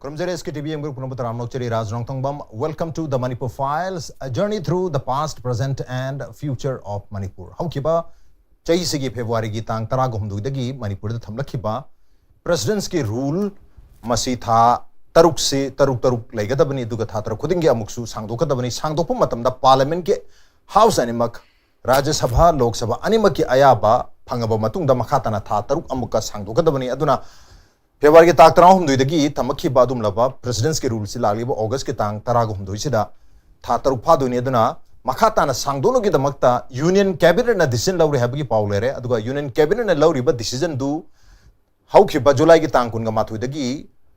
Kurumzeres ki TV Group Kunumbutar Amnokcheri Rajrong Tongbam. Welcome to the Manipur Files, a journey through the past, present and future of Manipur. Haukiba Chai Sigi February gi tang Taragum Dagi Manipur the Thamlakiba President's ki rule Masitha Taruk se Taruk Lagatabani Dugatatra Kudingi Amuksu Sangdokabani Sangdopum Matam the Parliament ke House Animak Rajya Sabha Lok Sabha Animaki Ayaba Pangaba Matung the Makatana Taruk Amuka Sangdokabani Aduna February के ताक तराहम दुईदगी तमक्की बादुम लबा presidents के rule से लागलीब अगस्त के तांग तरागुम दुईसिदा था तरुफा दुनी अदुना मखाताना सांगदोनो की दमकता union cabinet न डिसीजन लौरी हैबगी पाउ लेरे अदुगा यूनियन कैबिनेट न लौरीबा डिसीजन दु हौखिबा जुलाई की तांग कुनगा माथुइदगी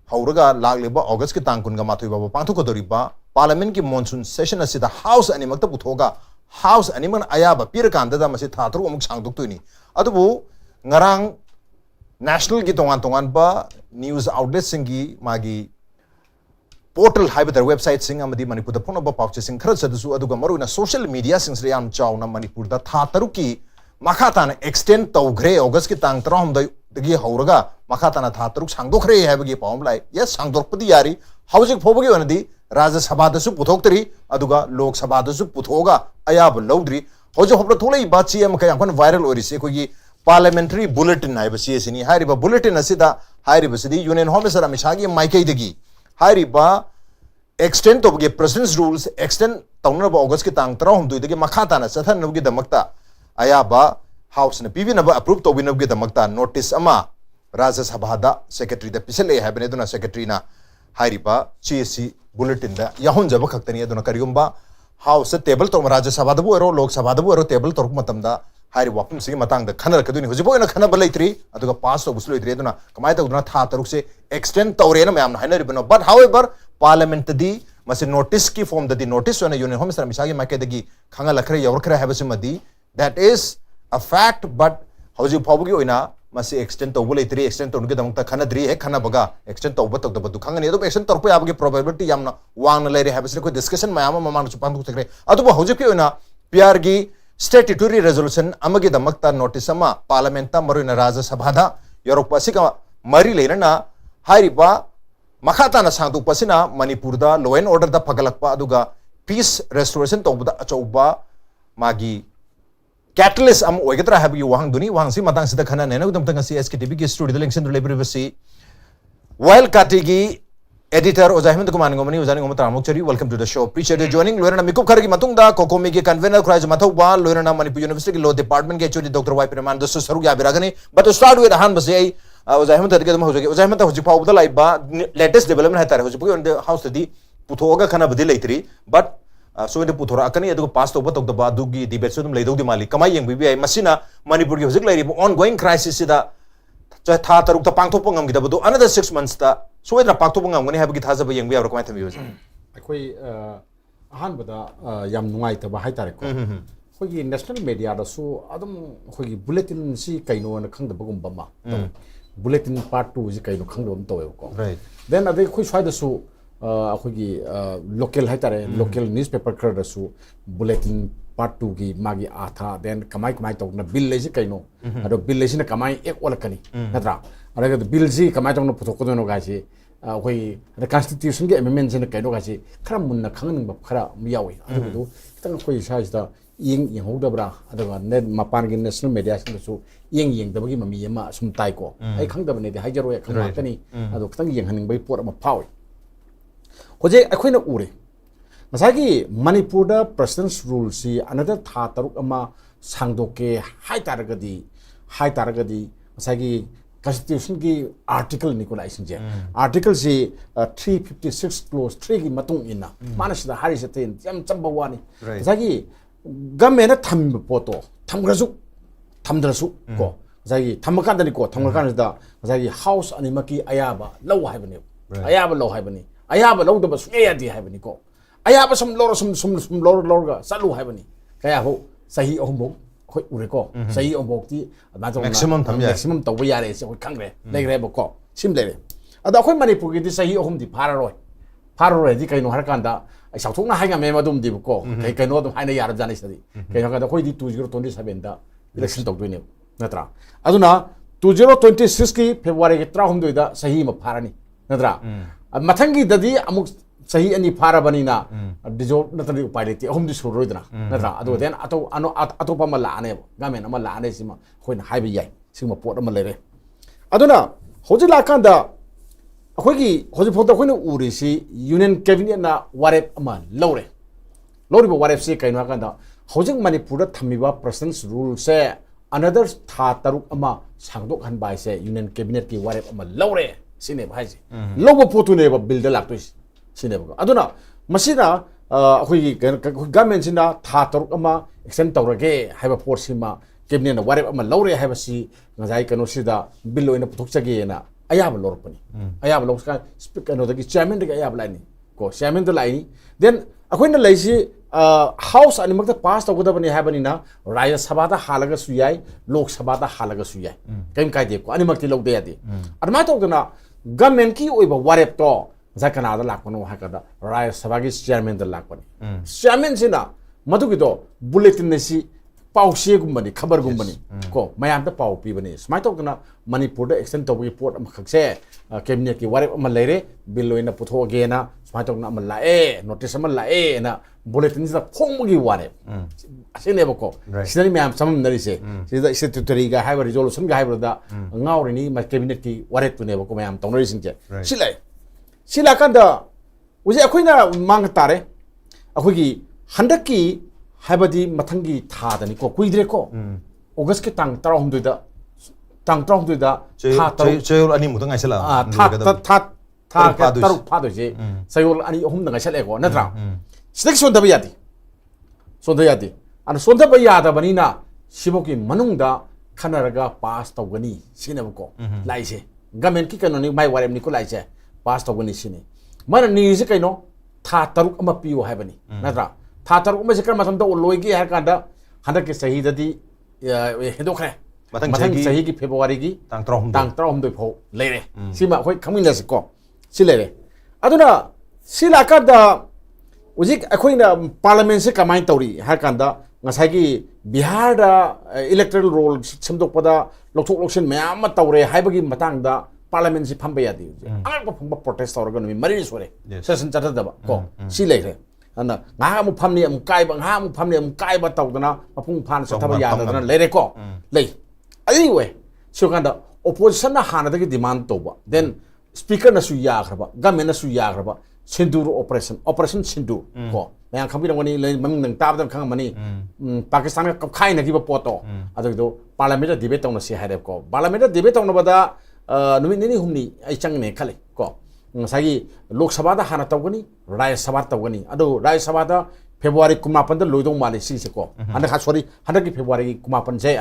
हौरगा लागलीब अगस्त के तांग कुनगा माथुइबा पांथुकोदोरिबा पार्लियामेंट की मॉनसून सेशन असिदा हाउस अनिमक्ता पुथोगा हाउस अनिमन अयाबा पिरकांदा मसे था तरु अमुक सांगदोक्तुनी अदुबु ngarang National की तोंगान बा न्यूज़ आउटलेट सिंगी मागी पोर्टल हाइबदर वेबसाइट सिंग अमदी मणिपुर द फोन बा पाउचे सिंग खरच दसु अदुगा मरुना सोशल मीडिया सिंग से याम चाउना मणिपुर द था तरुकी मखातान एक्सटेंड तौग्रे अगस्त की तांग तरहम दगी हौरगा मखातान था तरुक सांगदोखरे हैबगी पाउम लाई यस सांगदोखपदी यारी हाउजिक फोबगी वनदी राज्य सभा दसु पुथोक्तरी अदुगा लोक सभा दसु पुथोगा अयाब लौद्री होजो हब्र थोलै बाची एम कयां कोन वायरल ओरिसे कोगी Parliamentary bulletin है बस ये सिनी हारी बा bulletin असिदा हारी बस दी यूनियन होम सर अमिशागी माइकई दगी हारी बा extend तो बगे president's rules extend तौनर बा अगस्त के तांग तरह हम दुई दगे मखाता न सथन नबगे दमकता आया बा हाउस ने पीवी नब अप्रूव तो भी नबगे दमकता नोटिस अमा राज्य सभा दा सेक्रेटरी दा पिछले है बने दुना सेक्रेटरी ना हारी बा CSC bulletin दा याहुन जब खक्तनी दुना करियुम्बा हाउस टेबल तो राज्य सभा दबु एरो लोक सभा दबु एरो टेबल तो मतम दा हारी वापम सिंह मतंग द खनर कदुनी हुजिबो न खनब लैत्री अदुगा पास तो बुसलो इद्रे दुना कमाय तगुना था तरुक से एक्सटेंड तौरे न मैम हाइनरी बनो बट हाउएवर पार्लियामेंट दी मसे नोटिस की फॉर्म ददी नोटिस वन यूनियन होम सर मिसागी माके दगी खंगा लखरे यवरखरे हैबसे मदी that is a fact but हौजि फावगी ओइना मसे एक्सटेंड तौबो लैत्री एक्सटेंड तौनगे दमक खनद्री है खनबगा एक्सटेंड तौबो तक दबदु खंगनी अदु एक्सटेंड तौरपो याबगे प्रोबेबिलिटी यामना वांग लैरे हैबसे कोई डिस्कशन मयाम ममान सुपांदु तकरे अदु हौजि के ओइना पीआर गी Statutory resolution amagi damakta notice ama parliament ta maruna Rajya Sabha da yorokpasi ka mari leina hairiba makhata na sangdu pasina Manipur da law and order da pagalakpa aduga peace restoration tawda achauba magi catalyst am oigetra habi wahang duni wahang si matang sida khana nena udam tanga CSKTV ki studio the election library while katigi Editor Ozahimad Kumani Gomani Uzani Gomata Mukchari, welcome to the show. Appreciate you joining. Lorena Mikuk Karagi Matunda, Kokomi convener Kraj Matauba, Lorena Manipur University Law Department, get you Dr. Waipiman, the Saruga Biragani. But to start with Han Basay, Ozahimad Ozahimata Hujipa the Laiba, latest development Hatar Hujipu in the house of the Putoga Kana Badilatri, but so in the Putorakani, the past over the Badugi, the Besudum Ledo di Mali, Kamayang, Bibi, Masina, Manipur Music, ongoing crisis. था तरुक ता पांगथोप ngam gi dabdu another 6 months ta soidra पांगथोप ngam ngani habgi thaza ba yengbi abra kamai thami bose अखोई अहान बदा याम नुआई तब high तारे को अखोई national media दा सो अदम अखोई बुलेटिन सी कइनो न खंग बगुम बमा बुलेटिन पार्ट 2 जी कइनो खंग दम तो को देन अदे अखोई स्वाइ दा सो अखोई लोकल हाई तारे लोकल न्यूज़पेपर कर दा सो बुलेटिन पार्ट 2 की मागी आथा देन कमाई कमाई तो न बिल लेसी कइनो अदो बिल लेसी न कमाई एक ओलकनी नत्रा अरे बिल जी कमाई तो न पुथोको दोनो गासी अखोई द कॉन्स्टिट्यूशन के अमेंडमेंट से कइनो गासी खरा मुन्न खंगनिंग ब खरा मियावे अदो खतंग अखोई साइज दा यंग होदबरा अदो नेट मपान की नेशनल मीडिया से यंग दबगी ममी यमा सुम ताई को आई खंगदबने दे हाइजरो या खंगतनी अदो खतंग यंग हनिंग बै पोर म फावे होजे अखोई न उरे मसागी मणिपुर दा प्रेसिडेंट्स रूल सी अनदर था तरुक अमा सांगदोके हाई तारगदी मसागी कॉन्स्टिट्यूशन की आर्टिकल निकोलाइसन जे आर्टिकल सी 356 क्लोज 3 की मतुंग इना मानसदा हारि सते यम चंबा वानी मसागी गवर्नमेंट थम पोतो थमग्रसु थमद्रसु को मसागी थमकादनी को थमकानदा मसागी हाउस अनिमकी अयाबा लौ हाइबनी अयाबा लौ हाइबनी अयाबा लौ दबा सुएयादी हाइबनी को अयाबा सम लोर गा चालू हाइबनी कया हो सही अहमो खोइ उरेको सही अहमोक्ति मैक्सिमम तब यारे से खोइ खंगरे लेग्रे बको सिम लेरे अदा खोइ मणिपुर की सही अहमदि फाररोय दि कइनो हर कांदा साउथोंना हाइगा मे मदुम दिबको कइनो दम हाइना यार जानि सदी कइनो कादा खोइ दि 2027 दा इलेक्शन तौदोइने नत्रा अदुना 2026 की फेब्रुवारी के 13 दा सही म फारनी नत्रा ꯃꯊꯪꯒꯤ ꯗꯗꯤ ꯑꯃꯨꯛ ꯆꯍꯤ ꯑꯅꯤ ꯐꯥꯔꯕꯅꯤꯅ ꯗꯤꯖꯣꯜꯕ ꯅꯠꯇ꯭ꯔꯗꯤ ꯎꯄꯥꯏ ꯂꯩꯇꯦ ꯑꯍꯨꯝꯗꯤ ꯁꯨꯔꯣꯏꯗꯅ ꯅꯠꯇ꯭ꯔꯥ ꯑꯗꯨ ꯗꯦꯟ ꯑꯇꯣꯞꯄ ꯑꯃ ꯂꯥꯛꯑꯅꯦꯕ ꯒꯃꯦꯟ ꯑꯃ ꯂꯥꯛꯑꯅꯤ ꯁꯤꯃ ꯑꯩꯈꯣꯏꯅ ꯍꯥꯏꯕ ꯌꯥꯏ ꯁꯤꯒꯨꯝꯕ ꯄꯣꯠ ꯑꯃ ꯂꯩꯔꯦ ꯑꯗꯨꯅ ꯍꯧꯖꯤꯛ ꯂꯥꯛꯀꯥꯟꯗ ꯑꯩꯈꯣꯏꯒꯤ ꯍꯧꯖꯤꯛꯐꯥꯎꯗ ꯑꯩꯈꯣꯏꯅ ꯎꯔꯤꯁꯤ ꯌꯨꯅꯤꯌꯟ ꯀꯦꯕꯤꯅꯦꯠꯅ ꯋꯥꯔꯦꯞ ꯑꯃ ꯂꯧꯔꯦ ꯂꯧꯔꯤꯕ ꯋꯥꯔꯦꯞꯁꯤ ꯀꯩꯅꯣ ꯍꯥꯏꯀꯥꯟꯗ ꯍꯧꯖꯤꯛ ꯃꯅꯤꯄꯨꯔꯗ ꯊꯝꯃꯤꯕ ꯄ꯭ꯔꯁꯤꯗꯦꯟꯁ ꯔꯨꯜꯁꯦ ꯑꯅꯗꯔ ꯊꯥ 3 ꯑꯃ ꯁꯥꯡꯗꯣꯛꯍꯟꯕ ꯍꯥꯏꯁꯦ ꯌꯨꯅꯤꯌꯟ ꯀꯦꯕꯤꯅꯦꯠꯀꯤ ꯋꯥꯔꯦꯞ ꯑꯃ ꯂꯧꯔꯦ ꯁꯤꯅꯦꯕ ꯍꯥꯏꯁꯦ ꯂꯧꯕ ꯄꯣꯠꯇꯨꯅꯦꯕ ꯕꯤꯜꯗ ꯂꯥꯛꯇꯣꯏꯁꯤ ꯁꯤꯅꯦꯕ ꯑꯗꯨꯅ ꯃꯁꯤꯅ ꯑꯩꯈꯣꯏꯒꯤ ꯒꯃꯦꯟꯁꯤꯅ ꯊꯥ 3 ꯑꯃ ꯑꯦꯛꯁꯇꯦꯟ ꯇꯧꯔꯒꯦ ꯍꯥꯏꯕ ꯄꯣꯠꯁꯤꯃ ꯀꯦꯕꯤꯅꯦꯠꯅ ꯋꯥꯔꯦꯞ ꯑꯃ ꯂꯧꯔꯦ ꯍꯥꯏꯕꯁꯤ ꯉꯁꯥꯏ ꯀꯩꯅꯣꯁꯤꯗ ꯕꯤꯜ ꯑꯣꯏꯅ ꯄꯨꯊꯣꯛꯆꯒꯦꯅ ꯑꯌꯥꯕ ꯂꯧꯔꯛꯄꯅꯤ ꯑꯌꯥꯕ ꯂꯧꯔꯀꯥꯟ ꯀꯩꯅꯣꯗꯒꯤ ꯆꯤꯌꯔꯃꯦꯟꯗꯒꯤ ꯑꯌꯥꯕ ꯂꯥꯛꯏꯅꯤ ꯀꯣ ꯆꯤꯌꯔꯃꯦꯟꯗ ꯂꯥꯛꯏꯅꯤ ꯗꯦꯟ ꯑꯩꯈꯣꯏꯅ ꯂꯩꯁꯤ ꯍꯥꯎꯁ ꯑꯅꯤꯃꯛꯇ ꯄꯥꯁ ꯇꯧꯒꯗꯕꯅꯤ ꯍꯥꯏꯕꯅꯤꯅ ꯔꯥꯖ꯭ꯌ ꯁꯚꯥꯗ ꯍꯥꯜꯂꯒꯁꯨ ꯌꯥꯏ ꯂꯣꯛ ꯁꯚꯥꯗ ꯍꯥꯜꯂꯒꯁꯨ ꯌꯥꯏ ꯀꯩꯝ ꯀꯥꯏꯗꯦꯀꯣ ꯑꯅꯤꯃꯛꯇꯤ ꯂꯧꯗ ꯌꯥꯗꯦ ꯑꯗꯨꯃꯥꯏꯅ ꯇꯧꯗꯅ ꯒꯃꯦꯟꯀꯤ ꯑꯣꯏꯕ ꯋꯥꯔꯦꯞꯇꯣ ꯉꯁꯥꯏ ꯀꯅꯥꯗ ꯂꯥꯛꯄꯅꯣ ꯍꯥꯏꯔꯀꯥꯟꯗ ꯔꯥꯖ꯭ꯌ ꯁꯚꯥꯒꯤ ꯆꯤꯌꯔꯃꯦꯟꯗ ꯂꯥꯛꯄꯅꯤ ꯆꯤꯌꯔꯃꯦꯟꯁꯤꯅ ꯃꯗꯨꯒꯤꯗꯣ ꯕꯨꯂꯦꯇꯤꯟ ꯑꯁꯤ ꯄꯥꯎꯆꯦꯒꯨꯝꯕꯅꯤ ꯈꯕꯔꯒꯨꯝꯕꯅꯤ ꯀꯣ ꯃꯌꯥꯝꯗ ꯄꯥꯎ ꯄꯤꯕꯅꯤ ꯁꯨꯃꯥꯏꯅ ꯇꯧꯗꯅ ꯃꯅꯤꯄꯨꯔꯗ ꯑꯦꯛꯁꯇꯦꯟ ꯇꯧꯕꯒꯤ ꯄꯣꯠ ꯑꯃꯈꯛꯁꯦ ꯀꯦꯕꯤꯅꯦꯠꯀꯤ ꯋꯥꯔꯦꯞ ꯑꯃ ꯂꯩꯔꯦ ꯕꯤꯜ ꯑꯣꯏꯅ ꯄꯨꯊꯣꯛꯑꯒꯦꯅ ꯁꯨꯃꯥꯏꯅ ꯇꯧꯗꯅ ꯑꯃ ꯂꯥꯛꯑꯦ ꯅꯣꯇꯤꯁ ꯑꯃ ꯂꯥꯛꯑꯦꯅ ꯕꯨꯂꯦꯇꯤꯟꯁꯤꯗ ꯐꯣꯡꯕꯒꯤ ꯋꯥꯔꯦꯞ ꯑꯁꯤꯅꯦꯕꯀꯣ ꯁꯤꯗꯅꯤ ꯃꯌꯥꯝ ꯆꯃꯝꯅꯔꯤꯁꯦ ꯁꯤꯗ ꯁ꯭ꯇꯦꯇꯨꯇꯔꯤꯒ ꯍꯥꯏꯕ ꯔꯤꯖꯣꯂꯨꯁꯟꯒ ꯍꯥꯏꯕꯗ ꯉꯥꯎꯔꯤꯅꯤ ꯀꯦꯕꯤꯅꯦꯠꯀꯤ ꯋꯥꯔꯦꯞꯇꯨꯅꯦꯕꯀꯣ ꯃꯌꯥꯝ ꯇꯧꯅꯔꯤꯁꯤꯡꯁꯦ ꯁꯤ ꯂꯥꯛꯑꯦ ꯁꯤ ꯂꯥꯛꯀꯥꯟꯗ ꯍꯧꯖꯤꯛ ꯑꯩꯈꯣꯏꯅ ꯃꯥꯡ ꯇꯥꯔꯦ ꯑꯩꯈꯣꯏꯒꯤ ꯍꯟꯗꯛꯀꯤ ꯍꯥꯏꯕꯗꯤ ꯃꯊꯪꯒꯤ ꯊꯥꯗꯅꯤꯀꯣ ꯀꯨꯏꯗ꯭ꯔꯦꯀꯣ ꯑꯣꯒꯁꯀꯤ ꯇꯥꯡ 16ꯗ ꯇꯥꯡ 16ꯗ ꯆꯌꯣꯜ ꯑꯅꯤꯃꯨꯛꯇ ꯉꯥꯏꯁꯜꯂꯛꯑ ꯊꯥ 3 ꯐꯥꯗꯣꯏꯁꯦ ꯆꯌꯣꯜ 2-3ꯗ ꯉꯥꯏꯁꯜꯂꯛꯑꯦꯀꯣ ꯅꯠꯇ꯭ꯔꯥ ꯁꯤꯗꯒꯤ ꯁꯣꯟꯊꯕ ꯌꯥꯗꯦ ꯁꯣꯟꯊꯕ ꯌꯥꯗꯦ ꯑꯗꯨꯅ ꯁꯣꯟꯊꯕ ꯌꯥꯗꯕꯅꯤꯅ ꯁꯤꯐꯧꯒꯤ ꯃꯅꯨꯡꯗ ꯈꯟꯅꯔꯒ ꯄꯥꯁ ꯇꯧꯒꯅꯤ ꯁꯤꯅꯦꯕꯀꯣ ꯂꯥꯛꯏꯁꯦ ꯒꯃꯦꯟꯀꯤ ꯀꯩꯅꯣꯅꯤ ꯃꯥꯏ ꯋꯥꯔꯦꯞꯅꯤꯀꯣ ꯂꯥꯛꯏꯁꯦ ꯄꯥꯁ ꯇꯧꯒꯅꯤ ꯁꯤꯅꯤ ꯃꯥꯅ ꯅꯤꯔꯤꯁꯦ ꯀꯩꯅꯣ ꯊꯥ 3 ꯑꯃ ꯄꯤꯌꯨ ꯍꯥꯏꯕꯅꯤ ꯅꯠꯇ꯭ꯔꯥ ꯊꯥ 3 ꯑꯃꯁꯦ ꯀꯔꯝꯕ ꯃꯇꯝꯗ ꯂꯣꯏꯒꯦ ꯍꯥꯏꯔ ꯀꯥꯟꯗ ꯍꯟꯗꯛꯀꯤ ꯆꯍꯤꯗꯗꯤ ꯍꯦꯟꯗꯣꯛꯈ꯭ꯔꯦ ꯃꯊꯪ ꯆꯍꯤꯒꯤ ꯐꯦꯕ꯭ꯔꯨꯋꯥꯔꯤꯒꯤ ꯇꯥꯡ 16 ꯐꯥꯎ ꯂꯩꯔꯦ ꯁꯤꯃ ꯑꯩꯈꯣꯏ ꯈꯪꯃꯤꯟꯅꯁꯤꯀꯣ ꯁꯤ ꯂꯩꯔꯦ ꯑꯗꯨꯅ ꯁꯤ ꯂꯥꯛꯀꯥꯟꯗ ꯍꯧꯖꯤꯛ ꯑꯩꯈꯣꯏꯅ ꯄꯥꯔꯂꯤꯌꯥꯃꯦꯟꯁꯦ ꯀꯃꯥꯏꯅ ꯇꯧꯔꯤ ꯍꯥꯏꯔ ꯀꯥꯟꯗ ꯉꯁꯥꯏꯒꯤ ꯕꯤꯍꯥꯔꯗ ꯏꯂꯦꯛꯇ꯭ꯔꯦꯜ ꯔꯣꯜ ꯁꯦꯝꯗꯣꯛꯄꯗ ꯂꯧꯊꯣꯛ ꯂꯧꯁꯤꯟ ꯃꯌꯥꯝ ꯑꯃ ꯇꯧꯔꯦ ꯍꯥꯏꯕꯒꯤ ꯃꯇꯥꯡꯗ ꯄꯥꯔꯂꯤꯌꯥꯃꯦꯟꯁꯤ ꯐꯝꯕ ꯌꯥꯗꯦ ꯑꯉꯛꯄ ꯐꯪꯕ ꯄ꯭ꯔꯣꯇꯦꯁ ꯇꯧꯔꯒ ꯅꯨꯃꯤꯠ 4 ꯁꯨꯔꯦ ꯁꯦꯁꯟ ꯆꯠꯊꯗꯕ ꯀꯣ ꯁꯤ ꯂꯩꯔꯦ ꯑꯗꯨꯅ ꯉꯥꯏꯍꯥꯛ ꯑꯃꯨꯛ ꯐꯝꯅꯤ ꯑꯃꯨꯛ ꯀꯥꯏꯕ ꯉꯥꯏꯍꯥꯛ ꯑꯃꯨꯛ ꯐꯝꯅꯤ ꯑꯃꯨꯛ ꯀꯥꯏꯕ ꯇꯧꯗꯅ ꯃꯄꯨꯡ ꯐꯥꯅ ꯆꯠꯊꯕ ꯌꯥꯗꯗꯅ ꯂꯩꯔꯦꯀꯣ ꯂꯩ ꯑꯗꯨꯏ ꯁꯤ ꯀꯥꯟꯗ ꯑꯣꯄꯣꯖꯤꯁꯟꯅ ꯍꯥꯟꯅꯗꯒꯤ ꯗꯤꯃꯥꯟ ꯇꯧꯕ ꯗꯦꯟ ꯁ꯭ꯄꯤꯀꯔꯅꯁꯨ ꯌꯥꯈ꯭ꯔꯕ ꯒꯃꯦꯟꯅꯁꯨ ꯌꯥꯈ꯭ꯔꯕ ꯁꯤꯟꯗꯨꯔ ꯑꯣꯄꯔꯦꯁꯟ ꯁꯤꯟꯗꯨꯔ ꯀꯣ ꯃꯌꯥꯝ ꯈꯪꯕꯤꯔꯝꯒꯅꯤ ꯃꯃꯤꯡ ꯅꯪ ꯇꯥꯕꯗ ꯈꯪꯉꯝꯃꯅꯤ ꯄꯥꯀꯤꯁꯇꯥꯟꯒ ꯀꯞꯈꯥꯏꯅꯈꯤꯕ ꯄꯣꯠꯇꯣ ꯑꯗꯨꯒꯤꯗꯣ ꯄꯥꯔꯂꯤꯌꯥꯃꯦꯟꯇ ꯗꯤꯕꯦꯠ ꯇꯧꯅꯁꯤ ꯍꯥꯏꯔꯦꯕꯀꯣ ꯄꯥꯔꯂꯤꯌꯥꯃꯦꯟꯇ ꯗꯤꯕꯦꯠ ꯇꯧꯅꯕꯗ ꯅꯨꯃꯤꯠ 2-3 ꯑꯩ ꯆꯪꯒꯅꯤ ꯈꯜꯂꯤ ꯀꯣ ꯉꯁꯥꯏꯒꯤ ꯂꯣꯛ ꯁꯚꯥꯗ ꯍꯥꯟꯅ ꯇꯧꯒꯅꯤ ꯔꯥꯖ꯭ꯌ ꯁꯚꯥ ꯇꯧꯒꯅꯤ ꯑꯗꯨ ꯔꯥꯖ꯭ꯌ ꯁꯚꯥꯗ ꯐꯦꯕ꯭ꯔꯨꯋꯥꯔꯤ 19ꯗ ꯂꯣꯏꯗꯧ ꯃꯥꯜꯂꯤ ꯁꯤꯁꯦ ꯀꯣ ꯍꯟꯗꯛꯀꯤ ꯐꯦꯕ꯭ꯔꯨꯋꯥꯔꯤ 19ꯁꯦ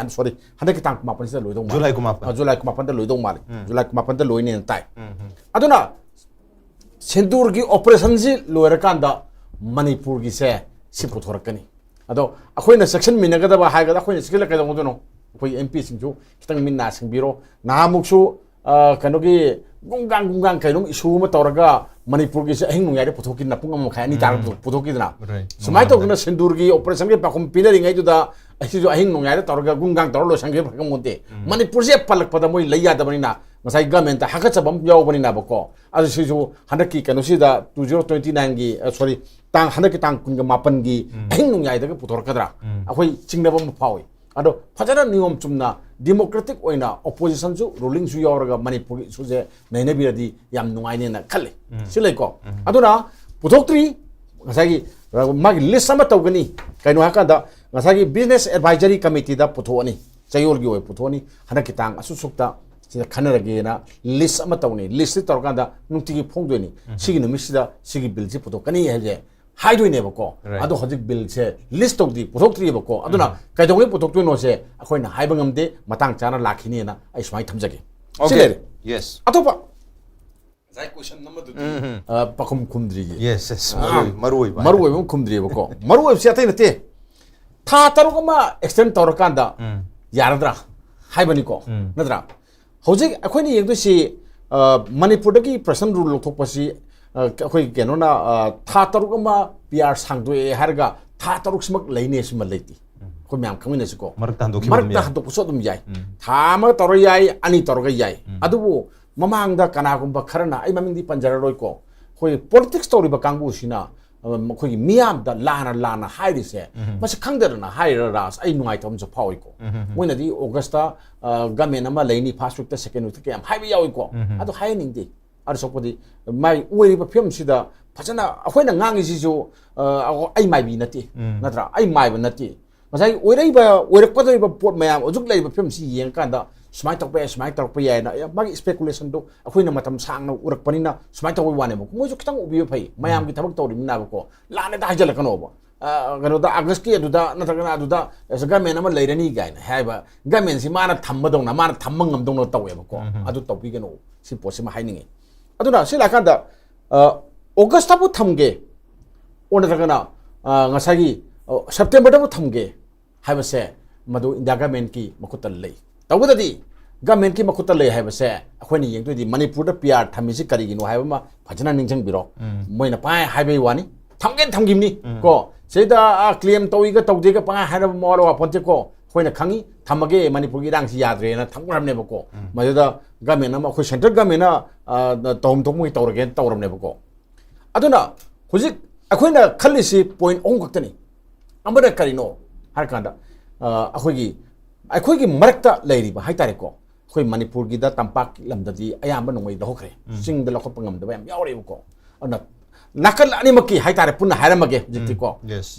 ꯍꯟꯗꯛꯀꯤ ꯇꯥꯡ 19ꯁꯤꯗ ꯂꯣꯏꯗꯧ ꯃꯥꯜꯂꯤ ꯖꯨꯂꯥꯏ 19ꯗ ꯂꯣꯏꯗꯧ ꯃꯥꯜꯂꯤ ꯖꯨꯂꯥꯏ 19ꯗ ꯂꯣꯏꯅꯦꯅ ꯇꯥꯏ ꯑꯗꯨꯅ ꯁꯤꯟꯗꯨꯔꯒꯤ ꯑꯣꯄꯔꯦꯁꯟꯁꯤ ꯂꯣꯏꯔꯀꯥꯟꯗ ꯃꯅꯤꯄꯨꯔꯒꯤꯁꯦ ꯁꯤ ꯄꯨꯊꯣꯔꯛꯀꯅꯤ ꯑꯗꯣ ꯑꯩꯈꯣꯏꯅ ꯆꯦꯛꯁꯤꯟꯃꯤꯟꯅꯒꯗꯕ ꯍꯥꯏꯔꯒꯗ ꯑꯩꯈꯣꯏꯅ ꯆꯦꯛꯁꯤꯜꯂ ꯀꯩꯗꯧꯗꯣꯏꯅꯣ ꯑꯩꯈꯣꯏ MP ꯁꯤꯡꯁꯨ ꯈꯤꯇꯪ ꯃꯤꯠ ꯅꯥ ꯁꯤꯡꯕꯤꯔꯣ ꯅꯍꯥꯟꯃꯨꯛꯁꯨ ꯀꯩꯅꯣꯒꯤ ꯒꯨꯡꯒꯥꯡ ꯀꯩꯅꯣꯝ ꯏꯁꯨ ꯑꯃ ꯇꯧꯔꯒ ꯃꯅꯤꯄꯨꯔꯒꯤꯁꯦ ꯑꯍꯤꯡ ꯅꯣꯡꯌꯥꯏꯗ ꯄꯨꯊꯣꯛꯈꯤꯗꯅ ꯄꯨꯡ 1:30 ꯇꯥꯔꯒ ꯄꯨꯊꯣꯛꯈꯤꯗꯅ ꯁꯨꯃꯥꯏꯅ ꯇꯧꯗꯅ ꯁꯤꯟꯗꯨꯔꯒꯤ ꯑꯣꯄꯔꯦꯁꯟꯒꯤ ꯄꯥꯎꯈꯨꯝ ꯄꯤꯅꯔꯤꯉꯩꯗꯨꯗ ꯑꯩꯁꯤꯁꯨ ꯑꯍꯤꯡ ꯅꯣꯡꯌꯥꯏꯗ ꯇꯧꯔꯒ ꯒꯨꯡꯒꯥꯡ ꯇꯧꯔ ꯂꯣꯏꯁꯟꯈꯤꯕ ꯈꯪꯄꯣꯟꯇꯦ ꯃꯅꯤꯄꯨꯔꯁꯦ ꯄꯜꯂꯛꯄꯗ ꯃꯣꯏ ꯂꯩ ꯌꯥꯗꯕꯅꯤꯅ ꯉꯁꯥꯏ ꯒꯃꯦꯟꯇ ꯍꯥꯀꯠꯆꯕ ꯑꯃ ꯌꯥꯎꯕꯅꯤꯅꯕꯀꯣ ꯑꯗꯨ ꯁꯤꯁꯨ ꯍꯟꯗꯛꯀꯤ ꯀꯩꯅꯣꯁꯤꯗ 2029ꯒꯤ ꯁꯣꯔꯤ ꯍꯟꯗꯛꯀꯤ ꯇꯥꯡ 18ꯒꯤ ꯑꯍꯤꯡ ꯅꯣꯡꯌꯥꯏꯗꯒ ꯄꯨꯊꯣꯔꯛꯀꯗ꯭ꯔꯥ ꯑꯩꯈꯣꯏ ꯆꯤꯡꯅꯕ ꯑꯃ ꯐꯥꯎꯏ ꯑꯗꯣ ꯐꯖꯅ ꯅꯤꯌꯣꯝ ꯆꯨꯝꯅ ꯗꯦꯃꯣꯀ꯭ꯔꯦꯇꯤꯛ ꯑꯣꯏꯅ ꯑꯣꯄꯣꯖꯤꯁꯟꯁꯨ ꯔꯨꯂꯤꯡꯁꯨ ꯌꯥꯎꯔꯒ ꯃꯅꯤꯄꯨꯔꯒꯤ ꯏꯁꯨꯁꯦ ꯅꯩꯅꯕꯤꯔꯗꯤ ꯌꯥꯝ ꯅꯨꯡꯉꯥꯏꯅꯦꯅ ꯈꯜꯂꯤ ꯁꯤ ꯂꯩꯀꯣ ꯑꯗꯨꯅ ꯄꯨꯊꯣꯛꯇ꯭ꯔꯤ ꯉꯁꯥꯏꯒꯤ ꯃꯥꯒꯤ ꯂꯤꯁ ꯑꯃ ꯇꯧꯒꯅꯤ ꯀꯩꯅꯣ ꯍꯥꯏꯔꯀꯥꯟꯗ ꯉꯁꯥꯏꯒꯤ ꯕꯤꯖꯤꯅꯦꯁ ꯑꯦꯗꯚꯥꯏꯖꯔꯤ ꯀꯃꯤꯇꯤꯗ ꯄꯨꯊꯣꯛꯑꯅꯤ ꯆꯌꯣꯜꯒꯤ ꯑꯣꯏ ꯄꯨꯊꯣꯛꯑꯅꯤ ꯍꯟꯗꯛꯀꯤ ꯇꯥꯡ ꯑꯁꯨꯛꯇ ꯁꯤꯗ ꯈꯟꯅꯔꯒꯦꯅ ꯂꯤꯁ ꯑꯃ ꯇꯧꯅꯤ ꯂꯤꯁꯁꯤ ꯇꯧꯔꯀꯥꯟꯗ ꯅꯨꯡꯇꯤꯒꯤ ꯐꯣꯡꯗꯣꯏꯅꯤ ꯁꯤꯒꯤ ꯅꯨꯃꯤꯠꯁꯤꯗ ꯁꯤꯒꯤ ꯕꯤꯜꯁꯤ ꯄꯨꯊꯣꯛꯀꯅꯤ ꯍꯥꯏꯕꯁꯦ ꯍꯥꯏꯗꯣꯏꯅꯦꯕꯀꯣ ꯑꯗꯣ ꯍꯧꯖꯤꯛ ꯕꯤꯜꯁꯦ ꯂꯤꯁ ꯇꯧꯗ꯭ꯔꯤ ꯄꯨꯊꯣꯛꯇ꯭ꯔꯤꯕꯀꯣ ꯑꯗꯨꯅ ꯀꯩꯗꯧꯉꯩ ꯄꯨꯊꯣꯛꯇꯣꯏꯅꯣꯁꯦ ꯑꯩꯈꯣꯏꯅ ꯍꯥꯏꯕ ꯉꯝꯗꯦ ꯃꯇꯥꯡ ꯆꯥꯅ ꯂꯥꯛꯈꯤꯅꯦꯅ ꯑꯩ ꯁꯨꯃꯥꯏꯅ ꯊꯝꯖꯒꯦ ꯁꯤ ꯂꯩꯔꯦ ꯑꯇꯣꯞꯄ ꯉꯁꯥꯏ ꯀꯣꯏꯁꯟ ꯑꯃꯗꯨꯗꯤ ꯄꯥꯈꯨꯝ ꯈꯨꯝꯗ꯭ꯔꯤꯌꯦ ꯃꯔꯨꯑꯣꯏꯕ ꯑꯃ ꯈꯨꯝꯗ꯭ꯔꯤꯌꯦꯕꯀꯣ ꯃꯔꯨꯑꯣꯏꯕꯁꯤ ꯑꯇꯩ ꯅꯠꯇꯦ ꯊꯥ 3 ꯑꯃ ꯑꯦꯛꯁꯇꯦꯟ ꯇꯧꯔꯀꯥꯟꯗ ꯌꯥꯔꯗ꯭ꯔꯥ ꯍꯥꯏꯕꯅꯤꯀꯣ ꯅꯠꯇ꯭ꯔꯥ ꯍꯧꯖꯤꯛ ꯑꯩꯈꯣꯏꯅ ꯌꯦꯡꯗꯣꯏꯁꯤ ꯃꯅꯤꯄꯨꯔꯗꯒꯤ ꯄꯔꯁꯅꯦꯜ ꯔꯨꯜ ꯂꯧꯊꯣꯛꯄꯁꯤ ꯑꯩꯈꯣꯏ ꯀꯩꯅꯣꯅ ꯊꯥ 3 ꯑꯃ PR ꯁꯥꯡꯗꯣꯛꯑꯦ ꯍꯥꯏꯔꯒ ꯊꯥ 3ꯁꯤꯃꯛ ꯂꯩꯅꯦ ꯁꯤꯃ ꯂꯩꯇꯦ ꯑꯩꯈꯣꯏ ꯃꯌꯥꯝ ꯈꯪꯃꯤꯟꯅꯁꯤꯀꯣ ꯃꯔꯛꯇ ꯍꯟꯗꯣꯛꯄꯁꯨ ꯑꯗꯨꯝ ꯌꯥꯏ ꯊꯥ 1 ꯇꯧꯔ ꯌꯥꯏ 2 ꯇꯧꯔꯒ ꯌꯥꯏ ꯑꯗꯨꯕꯨ ꯃꯃꯥꯡꯗ ꯀꯅꯥꯒꯨꯝꯕ ꯈꯔꯅ ꯑꯩ ꯃꯃꯤꯡꯗꯤ ꯄꯟꯖꯔꯔꯣꯏꯀꯣ ꯑꯩꯈꯣꯏ ꯄꯣꯂꯤꯇꯤꯛꯁ ꯇꯧꯔꯤꯕ ꯀꯥꯡꯕꯨꯁꯤꯅ ꯑꯩꯈꯣꯏꯒꯤ ꯃꯤꯌꯥꯝꯗ ꯂꯥꯟꯅ ꯍꯥꯏꯔꯤꯁꯦ ꯃꯁꯤ ꯈꯪꯗꯗꯅ ꯍꯥꯏꯔ ꯑꯩ ꯅꯨꯡꯉꯥꯏꯇꯕ ꯑꯃꯁꯨ ꯐꯥꯎꯏꯀꯣ ꯃꯣꯏꯅꯗꯤ ꯑꯣꯒꯁꯇ ꯒꯃꯦꯟ ꯑꯃ ꯂꯩꯅꯤ ꯐꯥꯔꯁ ꯋꯤꯛꯇ ꯁꯦꯀꯦꯟ ꯋꯤꯛꯇ ꯀꯌꯥꯝ ꯍꯥꯏꯕ ꯌꯥꯎꯏꯀꯣ ꯑꯗꯨ ꯍꯥꯏꯍꯟꯅꯤꯡꯗꯦ ꯑꯗꯨ ꯁꯣꯛꯄꯗꯤ ꯃꯥꯏ ꯑꯣꯏꯔꯤꯕ ꯐꯤꯕꯝꯁꯤꯗ ꯐꯖꯅ ꯑꯩꯈꯣꯏꯅ ꯉꯥꯡꯉꯤꯁꯤꯁꯨ ꯑꯩ ꯃꯥꯏꯕꯤ ꯅꯠꯇꯦ ꯅꯠꯇ꯭ꯔꯥ ꯑꯩ ꯃꯥꯏꯕ ꯅꯠꯇꯦ ꯉꯁꯥꯏ ꯑꯣꯏꯔꯛꯀꯗꯧꯔꯤꯕ ꯄꯣꯠ ꯃꯌꯥꯝ ꯍꯧꯖꯤꯛ ꯂꯩꯔꯤꯕ ꯐꯤꯕꯝꯁꯤ ꯌꯦꯡꯉꯀꯥꯟꯗ ꯁꯨꯃꯥꯏꯅ ꯇꯧꯔꯛꯄ ꯌꯥꯏ ꯁꯨꯃꯥꯏꯅ ꯇꯧꯔꯛꯄ ꯌꯥꯏꯅ ꯃꯥꯒꯤ ꯁ꯭ꯄꯦꯀꯨꯂꯦꯁꯟꯗꯣ ꯑꯩꯈꯣꯏꯅ ꯃꯇꯝ ꯁꯥꯡꯅ ꯎꯔꯛꯄꯅꯤ나 ꯁꯨꯃꯥꯏꯅ ꯇꯧꯕꯒꯤ ꯋꯥꯅꯦꯕꯀꯣ ꯃꯣꯏꯁꯨ ꯈꯤꯇꯪ ꯎꯕꯤꯕ ꯐꯩ ꯃꯌꯥꯝꯒꯤ ꯊꯕꯛ ꯇꯧꯔꯤꯕꯅꯤꯅꯕꯀꯣ ꯂꯥꯟꯅꯗ ꯍꯥꯏꯖꯜꯂꯛꯀꯅꯣꯕ ꯀꯩꯅꯣꯗ ꯑꯥꯒꯁtkꯤ ꯑꯗꯨꯗ ꯅꯠꯇ꯭ꯔꯒꯅ ꯑꯗꯨꯗ ꯒꯃꯦꯟ ꯑꯃ ꯂꯩꯔꯅꯤ ꯀꯥꯏꯅ ꯍꯥꯏꯕ ꯒꯃꯦꯟꯁꯤ ꯃꯥꯅ ꯊꯝꯕꯗꯧꯅ ꯃꯥꯅ ꯊꯝꯕ ꯉꯝꯗꯧꯅ ꯇꯧꯋꯦꯕꯀꯣ ꯑꯗꯨ ꯇꯧꯕꯤꯒꯅꯨ ꯁꯤ ꯄꯣꯠꯁꯤꯃ ꯍꯥꯏꯅꯤꯡꯉꯤ ꯑꯗꯨꯅ ꯁꯤ ꯂꯥꯛꯀꯥꯟꯗ ꯑꯣꯒꯁꯇꯕꯨ ꯊꯝꯒꯦ ꯅꯠꯇ꯭ꯔꯒꯅ ꯉꯁꯥꯏꯒꯤ ꯁꯦꯞꯇꯦꯝꯕꯔꯗꯕꯨ ꯊꯝꯒꯦ ꯍꯥꯏꯕꯁꯦ ꯃꯗꯨ ꯏꯟꯗꯤꯌꯥ ꯒꯃꯦꯟꯀꯤ ꯃꯈꯨꯠꯇ ꯂꯩ ꯇꯧꯕꯗꯗꯤ ꯒꯃꯦꯟꯀꯤ ꯃꯈꯨꯠꯇ ꯂꯩ ꯍꯥꯏꯕꯁꯦ ꯑꯩꯈꯣꯏꯅ ꯌꯦꯡꯗꯣꯏꯗꯤ ꯃꯅꯤꯄꯨꯔꯗ PR ꯊꯝꯃꯤꯁꯤ ꯀꯔꯤꯒꯤꯅꯣ ꯍꯥꯏꯕ ꯑꯃ ꯐꯖꯅ ꯅꯤꯡꯁꯤꯡꯕꯤꯔꯣ ꯃꯣꯏꯅ ꯄꯥꯏ ꯍꯥꯏꯕꯒꯤ ꯋꯥꯅꯤ ꯊꯝꯒꯦꯅ ꯊꯝꯈꯤꯕꯅꯤ ꯀꯣ ꯁꯤꯗ ꯀ꯭ꯂꯦꯝ ꯇꯧꯏꯒ ꯇꯧꯗꯦꯒ ꯄꯥꯏ ꯍꯥꯏꯔꯕ ꯃꯋꯥ ꯋꯥꯄꯣꯟꯇꯦꯀꯣ ꯑꯩꯈꯣꯏꯅ ꯈꯪꯉꯤ ꯊꯝꯃꯒꯦ ꯃꯅꯤꯄꯨꯔꯒꯤ ꯏꯔꯥꯡꯁꯤ ꯌꯥꯗ꯭ꯔꯦꯅ ꯊꯝꯈ꯭ꯔꯕꯅꯦꯕꯀꯣ ꯃꯗꯨꯗ ꯒꯃꯦꯟ ꯑꯃ ꯑꯩꯈꯣꯏ ꯁꯦꯟꯇ꯭ꯔꯦꯜ ꯒꯃꯦꯟꯅ ꯇꯧꯐꯝ ꯊꯣꯛꯄꯒꯤ ꯇꯧꯔꯒꯦꯅ ꯇꯧꯔꯕꯅꯦꯕꯀꯣ ꯑꯗꯨꯅ ꯍꯧꯖꯤꯛ ꯑꯩꯈꯣꯏꯅ ꯈꯜꯂꯤꯁꯤ ꯄꯣꯏꯟ ꯑꯍꯨꯝ ꯈꯛꯇꯅꯤ ꯑꯃꯅ ꯀꯔꯤꯅꯣ ꯍꯥꯏꯔꯀꯥꯟꯗ ꯑꯩꯈꯣꯏꯒꯤ ꯃꯔꯛꯇ ꯂꯩꯔꯤꯕ ꯍꯥꯏꯇꯥꯔꯦꯀꯣ ꯑꯩꯈꯣꯏ ꯃꯅꯤꯄꯨꯔꯒꯤꯗ ꯇꯝꯄꯥꯛꯀꯤ ꯂꯝꯗꯗꯤ ꯑꯌꯥꯝꯕ ꯅꯣꯡꯃꯩ ꯂꯧꯈ꯭ꯔꯦ ꯆꯤꯡꯗ ꯂꯧꯈꯠꯄ ꯉꯝꯗꯕ ꯌꯥꯝ ꯌꯥꯎꯔꯦꯕꯀꯣ ꯑꯗꯨꯅ ꯅꯥꯀꯜ ꯑꯅꯤꯃꯛꯀꯤ ꯍꯥꯏꯇꯥꯔꯦ ꯄꯨꯟꯅ ꯍꯥꯏꯔꯝꯃꯒꯦ ꯍꯧꯖꯤꯛꯇꯤꯀꯣ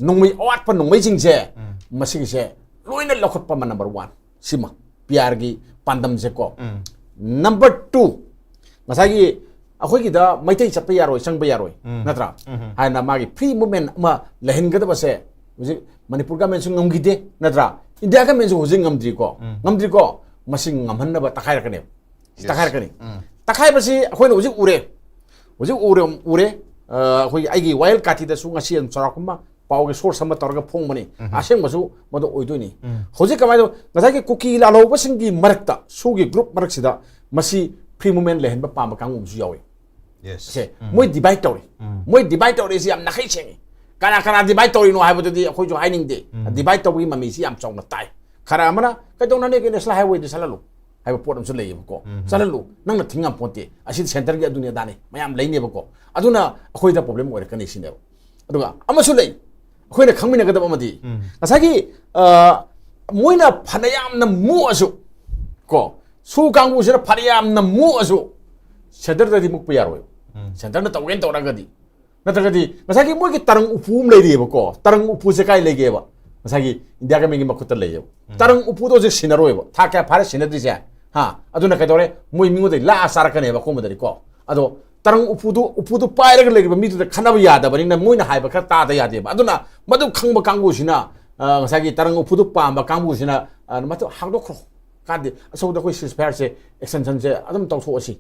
ꯅꯣꯡꯃꯩ ꯑꯋꯥꯠꯄ ꯅꯣꯡꯃꯩꯁꯤꯡꯁꯦ ꯃꯁꯤꯒꯤꯁꯦ ꯂꯣꯏꯅ ꯂꯧꯈꯠꯄ ꯑꯃ ꯅꯝꯕꯔ 1 ꯁꯤꯃ PRꯒꯤ ꯄꯥꯟꯗꯝꯁꯦꯀꯣ ꯅꯝꯕꯔ 2 ꯉꯁꯥꯏꯒꯤ ꯑꯩꯈꯣꯏꯒꯤꯗ ꯃꯩꯇꯩ ꯆꯠꯄ ꯌꯥꯔꯣꯏ ꯆꯪꯕ ꯌꯥꯔꯣꯏ ꯅꯠꯇ꯭ꯔꯥ ꯍꯥꯏꯅ ꯃꯥꯒꯤ ꯐ꯭ꯔꯤ ꯃꯨꯚꯃꯦꯟ ꯑꯃ ꯂꯩꯍꯟꯒꯗꯕꯁꯦ ꯍꯧꯖꯤꯛ ꯃꯅꯤꯄꯨꯔ ꯒꯃꯦꯟꯁꯨ ꯉꯝꯈꯤꯗꯦ ꯅꯠꯇ꯭ꯔꯥ ꯏꯟꯗꯤꯌꯥ ꯒꯃꯦꯟꯁꯨ ꯍꯧꯖꯤꯛ ꯉꯝꯗ꯭ꯔꯤꯀꯣ ꯃꯁꯤ ꯉꯝꯍꯟꯅꯕ ꯇꯛꯈꯥꯏꯔꯛꯀꯅꯦꯕ ꯇꯛꯈꯥꯏꯔꯛꯀꯅꯤ ꯇꯛꯈꯥꯏꯕꯁꯤ ꯑꯩꯈꯣꯏꯅ ꯍꯧꯖꯤꯛ ꯎꯔꯦ ꯑꯩꯈꯣꯏꯒꯤ ꯑꯩꯒꯤ ꯋꯥꯌꯦꯜ ꯀꯥꯊꯤꯗꯁꯨ ꯉꯁꯤ ꯑꯗꯨꯝ ꯆꯥꯎꯔꯥꯛꯄ ꯄꯥꯎꯒꯤ ꯁꯣꯔꯁ ꯑꯃ ꯇꯧꯔꯒ ꯐꯣꯡꯕꯅꯤ ꯑꯁꯦꯡꯕꯁꯨ ꯃꯗꯨ ꯑꯣꯏꯗꯣꯏꯅꯤ ꯍꯧꯖꯤꯛ ꯀꯃꯥꯏꯅ ꯉꯁꯥꯏꯒꯤ ꯀꯨꯀꯤ ꯂꯥꯜꯍꯧꯕꯁꯤꯡꯒꯤ ꯃꯔꯛꯇ ꯁꯨꯒꯤ ꯒ꯭ꯔꯨꯞ ꯃꯔꯛꯁꯤꯗ ꯃꯁꯤ ꯐ꯭ꯔꯤ ꯃꯨꯚꯃꯦꯟ ꯂꯩꯍꯟꯕ ꯄꯥꯝꯕ ꯀꯥꯡꯕꯨ ꯑꯃꯁꯨ ꯌꯥꯎꯏ ꯃꯣꯏ ꯗꯤꯚꯥꯏꯠ ꯇꯧꯔꯤ ꯃꯣꯏ ꯗꯤꯚꯥꯏꯠ ꯇꯧꯔꯤꯁꯤ ꯌꯥꯝ ꯅꯥꯈꯩ ꯁꯦꯡꯉꯤ ꯀꯅꯥ ꯗꯤꯚꯥꯏꯠ ꯇꯧꯔꯤꯅꯣ ꯍꯥꯏꯕꯗꯨꯗꯤ ꯑꯩꯈꯣꯏꯁꯨ ꯍꯥꯏꯅꯤꯡꯗꯦ ꯗꯤꯚꯥꯏꯠ ꯇꯧꯕꯒꯤ ꯃꯃꯤꯁꯤ ꯌꯥꯝ ꯆꯥꯎꯅ ꯇꯥꯏ ꯈꯔ ꯑꯃꯅ ꯀꯩꯗꯧꯅꯅꯦꯒꯦ ꯅꯦꯁꯅꯦꯜ ꯍꯥꯏꯋꯦꯗ ꯆꯠꯍꯜꯂꯨ ꯍꯥꯏꯕ ꯄꯣꯠ ꯑꯃꯁꯨ ꯂꯩꯌꯦꯕꯀꯣ ꯆꯠꯍꯜꯂꯨ ꯅꯪꯅ ꯊꯤꯡꯉꯝ ꯄꯣꯠꯇꯦ ꯑꯁꯤꯗꯤ ꯁꯦꯟꯇꯔꯒꯤ ꯑꯗꯨꯅꯤ ꯑꯗꯥꯅꯤ ꯃꯌꯥꯝ ꯂꯩꯅꯦꯕꯀꯣ ꯑꯗꯨꯅ ꯑꯩꯈꯣꯏꯗ ꯄ꯭ꯔꯣꯕ꯭ꯂꯦꯝ ꯑꯣꯏꯔꯛꯀꯅꯤ ꯁꯤꯅꯦꯕ ꯑꯗꯨꯒ ꯑꯃꯁꯨ ꯂꯩ ꯑꯩꯈꯣꯏꯅ ꯈꯪꯃꯤꯟꯅꯒꯗꯕ ꯑꯃꯗꯤ ꯉꯁꯥꯏꯒꯤ ꯃꯣꯏꯅ ꯐꯅꯌꯥꯝꯅ ꯃꯨꯛꯑꯁꯨ ꯀꯣ ꯁꯨ ꯀꯥꯡꯕꯨꯁꯤꯅ ꯐꯅꯌꯥꯝꯅ ꯃꯨꯛꯑꯁꯨ ꯁꯦꯟꯇꯔꯗꯗꯤ ꯃꯨꯛꯄ ꯌꯥꯔꯣꯏ ꯁꯦꯟꯇꯔꯅ ꯇꯧꯒꯦꯅ ꯇꯧꯔꯒꯗꯤ ꯅꯠꯇ꯭ꯔꯒꯗꯤ ꯉꯁꯥꯏꯒꯤ ꯃꯣꯏꯒꯤ ꯇꯔꯪ ꯎꯄꯨ ꯑꯃ ꯂꯩꯔꯤꯑꯕꯀꯣ ꯇꯔꯪ ꯎꯄꯨꯁꯦ ꯀꯥꯏ ꯂꯩꯒꯦꯕ ꯉꯁꯥꯏꯒꯤ ꯏꯟꯗꯤꯌꯥ ꯒꯃꯦꯟꯒꯤ ꯃꯈꯨꯠꯇ ꯂꯩꯌꯦꯕ ꯇꯔꯪ ꯎꯄꯨꯗꯣ ꯍꯧꯖꯤꯛ ꯁꯤꯟꯅꯔꯣꯏꯕ ꯊꯥ ꯀꯌꯥ ꯐꯥꯔꯦ ꯁꯤꯟꯅꯗ꯭ꯔꯤꯁꯦ ꯑꯗꯨꯅ ꯀꯩꯗꯧꯔꯦ ꯃꯣꯏ ꯃꯤꯉꯣꯟꯗꯒꯤ ꯂꯥꯛꯑ ꯆꯥꯔꯛꯀꯅꯦꯕ ꯑꯀꯣꯟꯕꯗꯗꯤꯀꯣ ꯑꯗꯣ ꯇꯔꯪ ꯎꯄꯨꯗꯨ ꯄꯥꯏꯔꯒ ꯂꯩꯔꯤꯕ ꯃꯤꯗꯨꯗ ꯈꯟꯅꯕ ꯌꯥꯗꯕꯅꯤꯅ ꯃꯣꯏꯅ ꯍꯥꯏꯕ ꯈꯔ ꯇꯥꯗ ꯌꯥꯗꯦꯕ ꯑꯗꯨꯅ ꯃꯗꯨ ꯈꯪꯕ ꯀꯥꯡꯕꯨꯁꯤꯅ ꯉꯁꯥꯏꯒꯤ ꯇꯔꯪ ꯎꯄꯨꯗꯨ ꯄꯥꯝꯕ ꯀꯥꯡꯕꯨꯁꯤꯅ ꯃꯗꯨ ꯍꯥꯡꯗꯣꯛꯈ꯭ꯔꯣ ꯀꯥꯟꯗꯦ ꯑꯁꯧꯗ ꯑꯩꯈꯣꯏ ꯁꯤꯁꯐꯥꯌꯔꯁꯦ ꯑꯦꯛꯁꯇꯦꯟꯁꯟꯁꯦ ꯑꯗꯨꯝ ꯇꯧꯊꯣꯛꯑꯁꯤ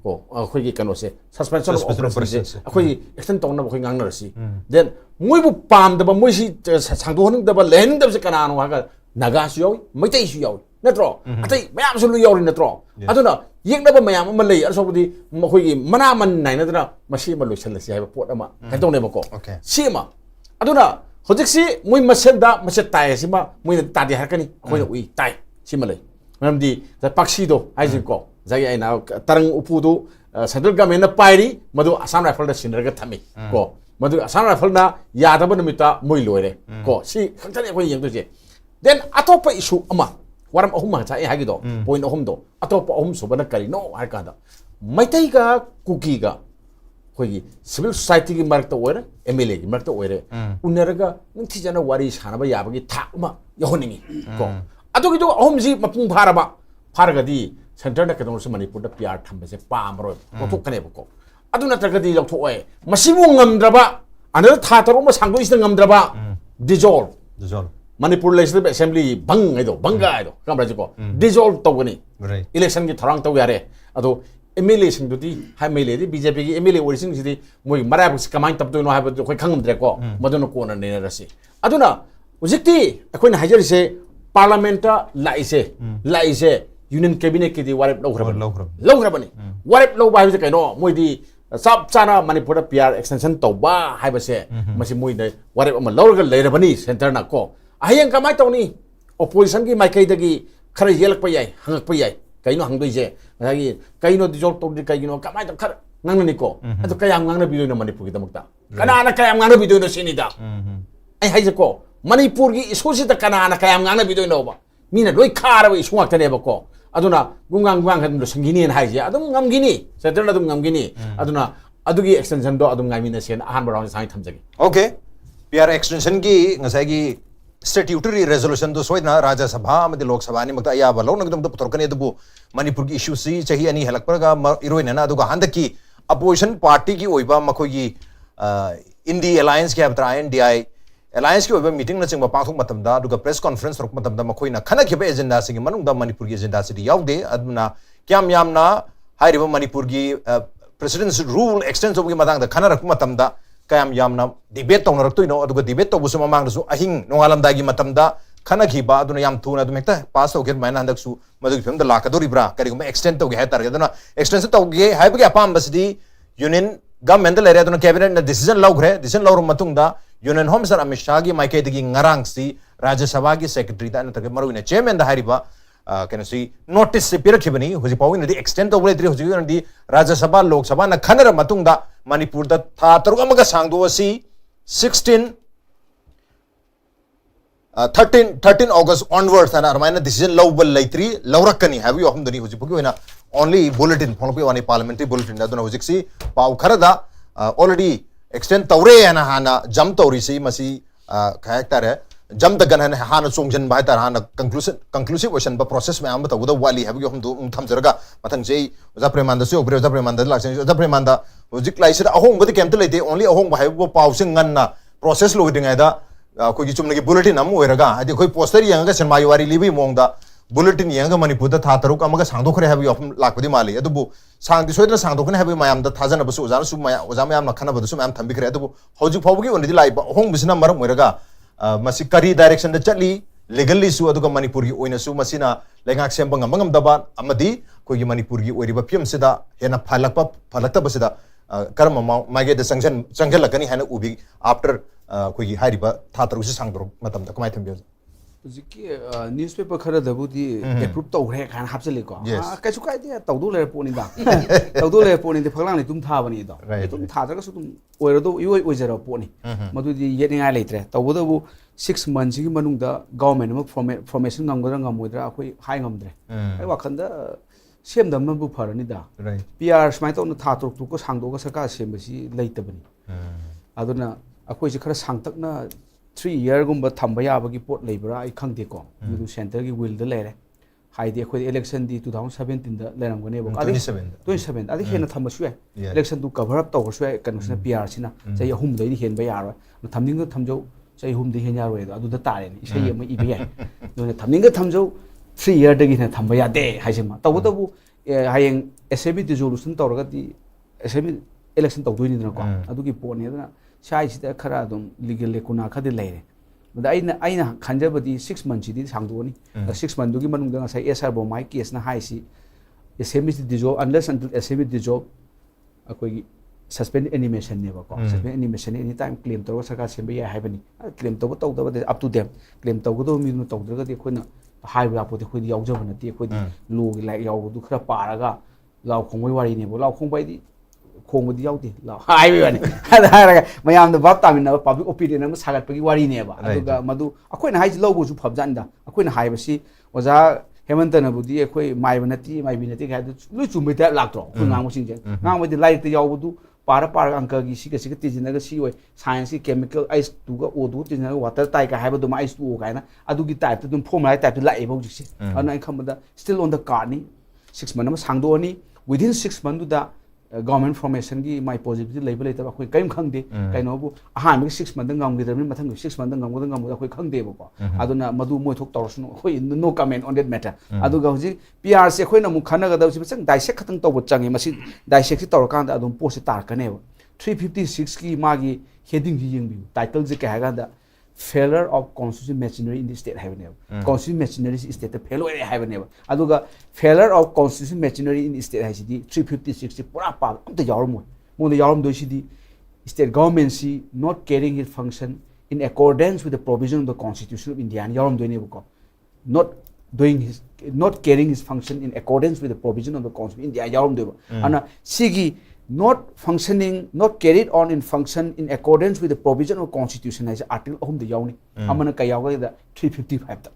ꯀꯣ ꯑꯩꯈꯣꯏꯒꯤ ꯀꯩꯅꯣꯁꯦ ꯁꯁꯄꯦꯟꯁꯟ ꯑꯣꯐ ꯑꯣꯄꯔꯦꯁꯟꯁꯦ ꯑꯩꯈꯣꯏꯒꯤ ꯑꯦꯛꯁꯇꯦꯟ ꯇꯧꯅꯕ ꯑꯩꯈꯣই ꯉꯥꯡꯅꯔꯁꯤ ꯗꯦꯟ ꯃꯣꯏꯕꯨ ꯄꯥꯝꯗꯕ ꯃꯣꯏꯁꯤ ꯁꯥꯡꯗꯣꯛꯍꯟꯅꯤꯡꯗꯕ ꯂꯩꯍꯟꯅꯤꯡꯗꯕꯁꯦ ꯀꯅꯥꯅꯣ ꯍꯥꯏꯔꯒ ꯅꯥꯒꯥꯁꯨ ꯌꯥꯎꯏ ꯃꯩꯇꯩꯁꯨ ꯌꯥꯎꯏ ꯅꯠꯇ꯭ꯔꯣ ꯑꯇꯩ ꯃꯌꯥꯝꯁꯨ ꯂꯣꯏ ꯌꯥꯎꯔꯤ ꯅꯠꯇ꯭ꯔꯣ ꯑꯗꯨꯅ ꯌꯦꯛꯅꯕ ꯃꯌꯥꯝ ꯑꯃ ꯂꯩ ꯑꯁꯧꯕꯗꯤ ꯑꯩꯈꯣꯏꯒꯤ ꯃꯅꯥ ꯃꯟ ꯅꯥꯏꯅꯗꯅ ꯃꯁꯤ ꯑꯃ ꯂꯣꯏꯁꯤꯜꯂꯁꯤ ꯍꯥꯏꯕ ꯄꯣꯠ ꯑꯃ ꯀꯩꯗꯧꯅꯦꯕꯀꯣ ꯁꯤ ꯑꯃ ꯑꯗꯨꯅ ꯍꯧꯖꯤꯛꯁꯤ ꯃꯣꯏ ꯃꯁꯦꯜꯗ ꯃꯆꯦꯠ ꯇꯥꯏ ꯑꯁꯤꯃ ꯃꯣꯏꯅ ꯇꯥꯗꯦ ꯍꯥꯏꯔꯛꯀꯅꯤ ꯑꯩꯈꯣꯏꯅ ꯎꯏ ꯇꯥꯏ ꯁꯤꯃ ꯂꯩ ꯃꯔꯝꯗꯤ ꯄꯥꯛꯁꯤꯗꯣ ꯍꯥꯏꯁꯤꯀꯣ ꯉꯁꯥꯏꯒꯤ ꯑꯩꯅ ꯇꯔꯪ ꯎꯄꯨꯗꯨ ꯁꯦꯟꯇ꯭ꯔꯦꯜ ꯒꯃꯦꯟꯅ ꯄꯥꯏꯔꯤ ꯃꯗꯨ ꯑꯁꯥꯝ ꯔꯥꯏꯐꯜꯗ ꯁꯤꯟꯅꯔꯒ ꯊꯝꯃꯤ ꯀꯣ ꯃꯗꯨ ꯑꯁꯥꯝ ꯔꯥꯏꯐꯜꯅ ꯌꯥꯗꯕ ꯅꯨꯃꯤꯠꯇ ꯃꯣꯏ ꯂꯣꯏꯔꯦ ꯀꯣ ꯁꯤ ꯈꯛꯇꯅꯤ ꯑꯩꯈꯣꯏꯅ ꯌꯦꯡꯗꯣꯏꯁꯦ ꯗꯦꯟ ꯑꯇꯣꯞꯄ ꯏꯁꯨ ꯑꯃ ꯋꯥꯔꯝ ꯑꯍꯨꯝ ꯉꯁꯥꯏ ꯍꯥꯏꯒꯤꯗꯣ ꯄꯣꯏꯟ ꯑꯍꯨꯝꯗꯣ ꯑꯇꯣꯞꯄ ꯑꯍꯨꯝ ꯁꯨꯕꯅ ꯀꯔꯤꯅꯣ ꯍꯥꯏꯔ ꯀꯥꯟꯗ ꯃꯩꯇꯩꯒ ꯀꯨꯀꯤꯒ ꯑꯩꯈꯣꯏꯒꯤ ꯁꯤꯚꯤꯜ ꯁꯣꯁꯥꯏꯇꯤꯒꯤ ꯃꯔꯛꯇ ꯑꯣꯏꯔꯦ MLAꯒꯤ ꯃꯔꯛꯇ ꯑꯣꯏꯔꯦ ꯎꯅꯔꯒ ꯅꯤꯡꯊꯤꯖꯅ ꯋꯥꯔꯤ ꯁꯥꯟꯅꯕ ꯌꯥꯕꯒꯤ ꯊꯥꯛ ꯑꯃ ꯌꯧꯍꯟꯅꯤꯡꯉꯤ ꯀꯣ ꯑꯗꯨꯒꯤꯗꯣ ꯑꯍꯨꯝꯁꯤ ꯃꯄꯨꯡ ꯐꯥꯔꯒꯗꯤ ꯁꯦꯟꯇꯔꯅ ꯀꯩꯗꯧꯔꯁꯨ ꯃꯅꯤꯄꯨꯔꯗ PR ꯊꯝꯕꯁꯦ ꯄꯥꯝꯃꯔꯣꯏ ꯂꯧꯊꯣꯛꯀꯅꯦꯕꯀꯣ ꯑꯗꯨ ꯅꯠꯇ꯭ꯔꯒꯗꯤ ꯂꯧꯊꯣꯛꯑꯣꯏ ꯃꯁꯤꯕꯨ ꯉꯝꯗ꯭ꯔꯕ ꯑꯅꯗ ꯊꯥ 6 ꯑꯃ ꯁꯥꯡꯗꯣꯛꯏꯁꯤꯗ ꯉꯝꯗ꯭ꯔꯕ ꯗꯤꯖꯣꯜቭ ꯃꯅꯤꯄꯨꯔ ꯂꯦꯖꯤꯁꯂꯦꯇꯤꯚ ꯑꯦꯁꯦꯝꯕ꯭ꯂꯤ ꯚꯪꯒ ꯍꯥꯏꯗꯣ ꯈꯪꯕ꯭ꯔꯥꯁꯤꯀꯣ ꯗꯤꯖꯣꯜቭ ꯇꯧꯒꯅꯤ ꯏꯂꯦꯛꯁꯟꯒꯤ ꯊꯧꯔꯥꯡ ꯇꯧ ꯌꯥꯔꯦ ꯑꯗꯣ MLAꯁꯤꯡꯗꯨꯗꯤ MLAꯗꯤ BJPꯒꯤ MLA ꯑꯣꯏꯔꯤꯁꯤꯡꯁꯤꯗꯤ ꯃꯣꯏ ꯃꯔꯥꯏꯕꯛꯁꯤ ꯀꯃꯥꯏꯅ ꯇꯞꯇꯣꯏꯅꯣ ꯍꯥꯏꯕꯗꯨ ꯑꯩꯈꯣꯏ ꯈꯪꯉꯝꯗ꯭ꯔꯦꯀꯣ ꯃꯗꯨꯅ ꯀꯣꯟꯅ ꯅꯩꯅꯔꯁꯤ ꯑꯗꯨꯅ ꯍꯧꯖꯤꯛꯇꯤ ꯑꯩꯈꯣꯏꯅ ꯍꯥꯏꯖꯔꯤꯁꯦ ꯄꯥꯔꯂꯥꯃꯦꯟꯇ ꯂꯥꯛꯏꯁꯦ ꯌꯨꯅꯤꯌꯟ ꯀꯦꯕꯤꯅꯦꯠꯀꯤꯗꯤ ꯋꯥꯔꯦꯞ ꯂꯧꯈ꯭ꯔꯕꯅꯤ ꯋꯥꯔꯦꯞ ꯂꯧꯕ ꯍꯥꯏꯕꯁꯦ ꯀꯩꯅꯣ ꯃꯣꯏꯗꯤ ꯆꯞ ꯆꯥꯅ ꯃꯅꯤꯄꯨꯔꯗ PR ꯑꯦꯛꯁꯇꯦꯟꯁꯟ ꯇꯧꯕ ꯍꯥꯏꯕꯁꯦ ꯃꯁꯤ ꯃꯣꯏꯅ ꯋꯥꯔꯦꯞ ꯑꯃ ꯂꯧꯔꯒ ꯂꯩꯔꯕꯅꯤ ꯁꯦꯟꯇꯔꯅ ꯀꯣ ꯍꯌꯦꯡ ꯀꯃꯥꯏꯅ ꯇꯧꯅꯤ ꯑꯣꯄꯣꯖꯤꯁꯟꯒꯤ ꯃꯥꯏꯀꯩꯗꯒꯤ ꯈꯔ ꯌꯦꯜꯂꯛꯄ ꯌꯥꯏ ꯍꯪꯉꯛꯄ ꯌꯥꯏ ꯀꯩꯅꯣ ꯍꯪꯗꯣꯏꯁꯦ ꯉꯁꯥꯏꯒꯤ ꯀꯩꯅꯣ ꯗꯤꯖꯣꯜꯕ ꯇꯧꯗ꯭ꯔꯤ ꯀꯩꯒꯤꯅꯣ ꯀꯃꯥꯏꯅ ꯈꯔ ꯉꯥꯡꯅꯅꯤꯀꯣ ꯑꯗꯣ ꯀꯌꯥꯝ ꯉꯥꯡꯅꯕꯤꯗꯣꯏꯅꯣ ꯃꯅꯤꯄꯨꯔꯒꯤꯗꯃꯛꯇ ꯀꯅꯥꯅ ꯀꯌꯥꯝ ꯉꯥꯡꯅꯕꯤꯗꯣꯏꯅꯣ ꯁꯤꯅꯤꯗ ꯑꯩ ꯍꯥꯏꯁꯦꯀꯣ ꯃꯅꯤꯄꯨꯔꯒꯤ ꯏꯁꯨꯁꯤꯗ ꯀꯅꯥꯅ ꯀꯌꯥꯝ ꯉꯥꯡꯅꯕꯤꯗꯣꯏꯅꯣꯕ ꯃꯤꯅ ꯂꯣꯏ ꯈꯥꯔꯕ ꯏꯁꯨ ꯉꯥꯛꯇꯅꯦꯕꯀꯣ ꯑꯗꯨꯅ ꯒꯨꯡꯒꯥꯡ ꯑꯗꯨꯝ ꯂꯣꯏꯁꯤꯟꯈꯤꯅꯤꯅ ꯍꯥꯏꯁꯦ ꯑꯗꯨꯝ ꯉꯝꯈꯤꯅꯤ ꯁꯦꯟꯇꯔꯅ ꯑꯗꯨꯝ ꯉꯝꯈꯤꯅꯤ ꯑꯗꯨꯅ ꯑꯗꯨꯒꯤ ꯑꯦꯛꯁꯇꯦꯟꯁꯟꯗꯣ ꯑꯗꯨꯝ ꯉꯥꯏꯃꯤꯟꯅꯁꯦꯅ ꯑꯍꯥꯟꯕ ꯔꯥꯎꯟꯗ ꯁꯥꯡꯅ ꯊꯝꯖꯒꯦ ओके PR एक्सटेंशन की ngसाई स्टेट्यूटरी रेजोल्यूशन तो सोइना राज्य सभा अमदि लोक सभा नि मक्ता याबा लौनगदम तो पुथरकने दबु मणिपुर की इशू सी चही अनि हेलकपरगा इरोइना अदुगा हंदकी अपोजिशन पार्टी की ओइबा मखोगी इंडी अलायंस के हबत्रा NDI अलायंस की ओइबा मीटिंग न चिंगबा पाथुक मतमदा अदुगा प्रेस कॉन्फ्रेंस रक मतमदा मखोइना खनखिबे एजेंडा सिंग मनुंगदा मणिपुर की एजेंडा सिदि यावदे अदुना क्याम यामना हाइरिबा मणिपुर की प्रेसिडेंट्स रूल एक्सटेंस ओबगी मदांगदा खनरक मतमदा कयाम यामना डिबेट तौनरक्तोइनो अदुगा डिबेट तौबुसु ममांगदसु अहिंग नोंगालमदागी मतमदा खनखिबा अदुना याम थुना अदुमेक्ता पास तौगे माइना हंदकसु मदुगी फिल्मदा लाकदोरिब्रा करिगुम एक्सटेंड तौगे हायतारगे अदुना एक्सटेंशन तौगे हायबगे अपामबसदी यूनियन गवर्नमेंट लेरे अदुना कैबिनेट ना डिसीजन लौग्रे डिसीजन लौर मतुंगदा union home minister Amit Shah की माइकेदगी ngarangsि राज्य सभा की सेक्रेटरी दा नतगे मरुइना चेयरमैन दा हारिबा कैनसी नोटिस से पिरखिबनी हुजि पाविनदि एक्सटेंड तौबलेद्रि हुजि नदि राज्य सभा लोक सभा ना खनर मतुंगदा मणिपुर दा था तरुग अमगा सांगदो असि 13 August onwards and armaina decision lawbal laitri lawrakani have you hamdani huji pugi hoina only bulletin phonpi wani parliamentary bulletin aduna hujiksi pau kharada already extend tawre ana hana jump tawri si masi khayaktare jump the gun hana chongjan bai tar hana conclusive question ba process me am tawda wali have you hamdu thamjaraga mathang sei oja premanda su obre oja premanda laksen oja premanda hujik laisida ahong bodi kemta leite only ahong ba haibo pau sing nganna process lo dinga da कोई चुमने bulletin हम होएरगा अदि कोई poster यंगा cinema वारी Libby मोंगदा bulletin यंगा Manipur दा था तरुक अमगा सांगदोखरे हाबि अफम लाकबदि माले अदुबु सांगदि सोइदना सांगदोखने हाबि मायाम दा थाजना बसु ओजान सु माया ओजा मायाम ना खना बदसु मायाम थंबिखरे अदुबु हौजु फावबगी ओनदि लाइब होंग बिसना मरम होएरगा मसि करी डायरेक्शन दा चली लीगली सु अदुगा मणिपुर की ओइना सु मसिना लेंगाक सेम बंगम दबा अमदि कोई मणिपुर की ओइरिबा फियम सिदा हेना फलकता बसिदा कर्म मागे द संगल लकनी हैन उबी आफ्टर कोई हारिबा था तरुसि सांगदरो मतम दा कमाय थंबियो जिकि न्यूज़पेपर खरा दबुदी एप्रूव तौरे खान हापचलेको कैसु कायदे तौदो लेर पोनी दा तौदो लेर पोनी दे फगलांनि तुम थाबनी दा तुम थादरगसु तुम ओइरदो इवoi ओइजरा पोनी मदुदी येनिङा लेत्रे तौबदबु 6 months की मनुंगदा गवर्नमेंट म फॉर्मेशन ngамगदरा ngамोइद्रा अखोइ हाइ ngамद्रे आइ वाखनदा सेमदमबु फरनिदा PR स्माइ तौन था तुक सांगदोगा सरकार सेमबसि लेतबनि अदुना अखोइ जे खरा सांगतकना 3 year गुम्बा थंबा याबगी पोट लेबरा आई खंगदेको मदु सेंटर की विल द लेरे हाइदे अखोइ इलेक्शन दी 2017 दा लेरंगने 27 आदि हेना थंबसु है इलेक्शन दु कवर अप तौरसु है कनसना PR सिना चाहिँ अहुम दैनि हेनबा यारो थमनिंग थमजौ चाहिँ अहुम दै हेन यारो अदु द तारेनि इसै म इबे याय दुने थमनिंग थमजौ 3 year दगी हेना थंबा यादे हाइसेमा तौबतबु हायें assembly dissolution तौरगदी assembly election तौदोइनिदनको अदुगी पोने अदुना साइसिदा खरा दम लीगल लेकुना खदि लेरे बदा आइना खंजबदी 6 months सिदी सांगदोनी 6 months दुगी मनुंगदा साइ SR बोमाइ केस ना HiAce assembly dissolve unless until assembly dissolve अकोगी suspend animation नेबको suspend animation any time claim तौर सरकार सेंबे या हाइबनी claim तौब तौदब up to them claim तौगदो Minu तौद्रगदी खोना हाइबा पोते खोदि यावजब नति खोदि लोग लाइक यावदु खरा पारगा लाव खोंगoi वारी नेबो लाव खोंबाइदि खोंबदि यावदि लाव हाइबे वानी हारगा मयाम द बाप तामिना पब्लिक ओपिनियन अम सागतपगी वारी नेबा अदुगा मदु अखोइना हाइजि लौबोजु फबजानदा अखोइना हाइबसि ओजा हेमंतनबुदि अखोइ माइबनति माइबिनति गादु लुइ चुमैता लाक्त्रो खुंगांगसिंजे गांगबदि लाइक त यावबदु पार अंक की सिग तीजनगा सी साइंस की केमिकल आइस टूग ओ टू तीजनगा वाटर ताइ का हाइबदु आइस टू गायना अदुगी टाइप तुम फॉर्मुला टाइप लाइ बौजिसे अन आई खमदा still on the card 6 months सांगदोनी विदिन 6 months दा गवर्नमेंट फॉर्मेशन की माइ पॉजिटिव लेबल लेतबा कोइ कयम खंगदे कइनोबु Ahaan 6 months ngamgidrami mathang 6 months ngam कोइ खंगदे बको अदुना मदु मोइ थोक तौरसनु कोइ no comment on that matter अदुगा हुजि PR से खोइना मु खनगदबसि बचंग डाइसेक्ट खतंग तौब चंगे मसि डाइसेक्ट तौरकांदा अदुम पोसे तारकनेबो 356 की मागी हेडिंग जी यंगबि टाइटल जे कहगादा failure of constitutional machinery in the state haveneba constitutional machinery state the failure haveneba aduga failure of constitutional machinery in the state hasidi 356 pura pa amta yawrmo mo the yawrom do sidi state government si not carrying its function in accordance with the provision of the constitution of India yawrom do ne ko not doing his not carrying his function in accordance with the provision of the constitution India yarum deba ana sigi not functioning not carried on in function in accordance with the provision of constitution as article ahum de yauni amana ka yaw ga 355 ta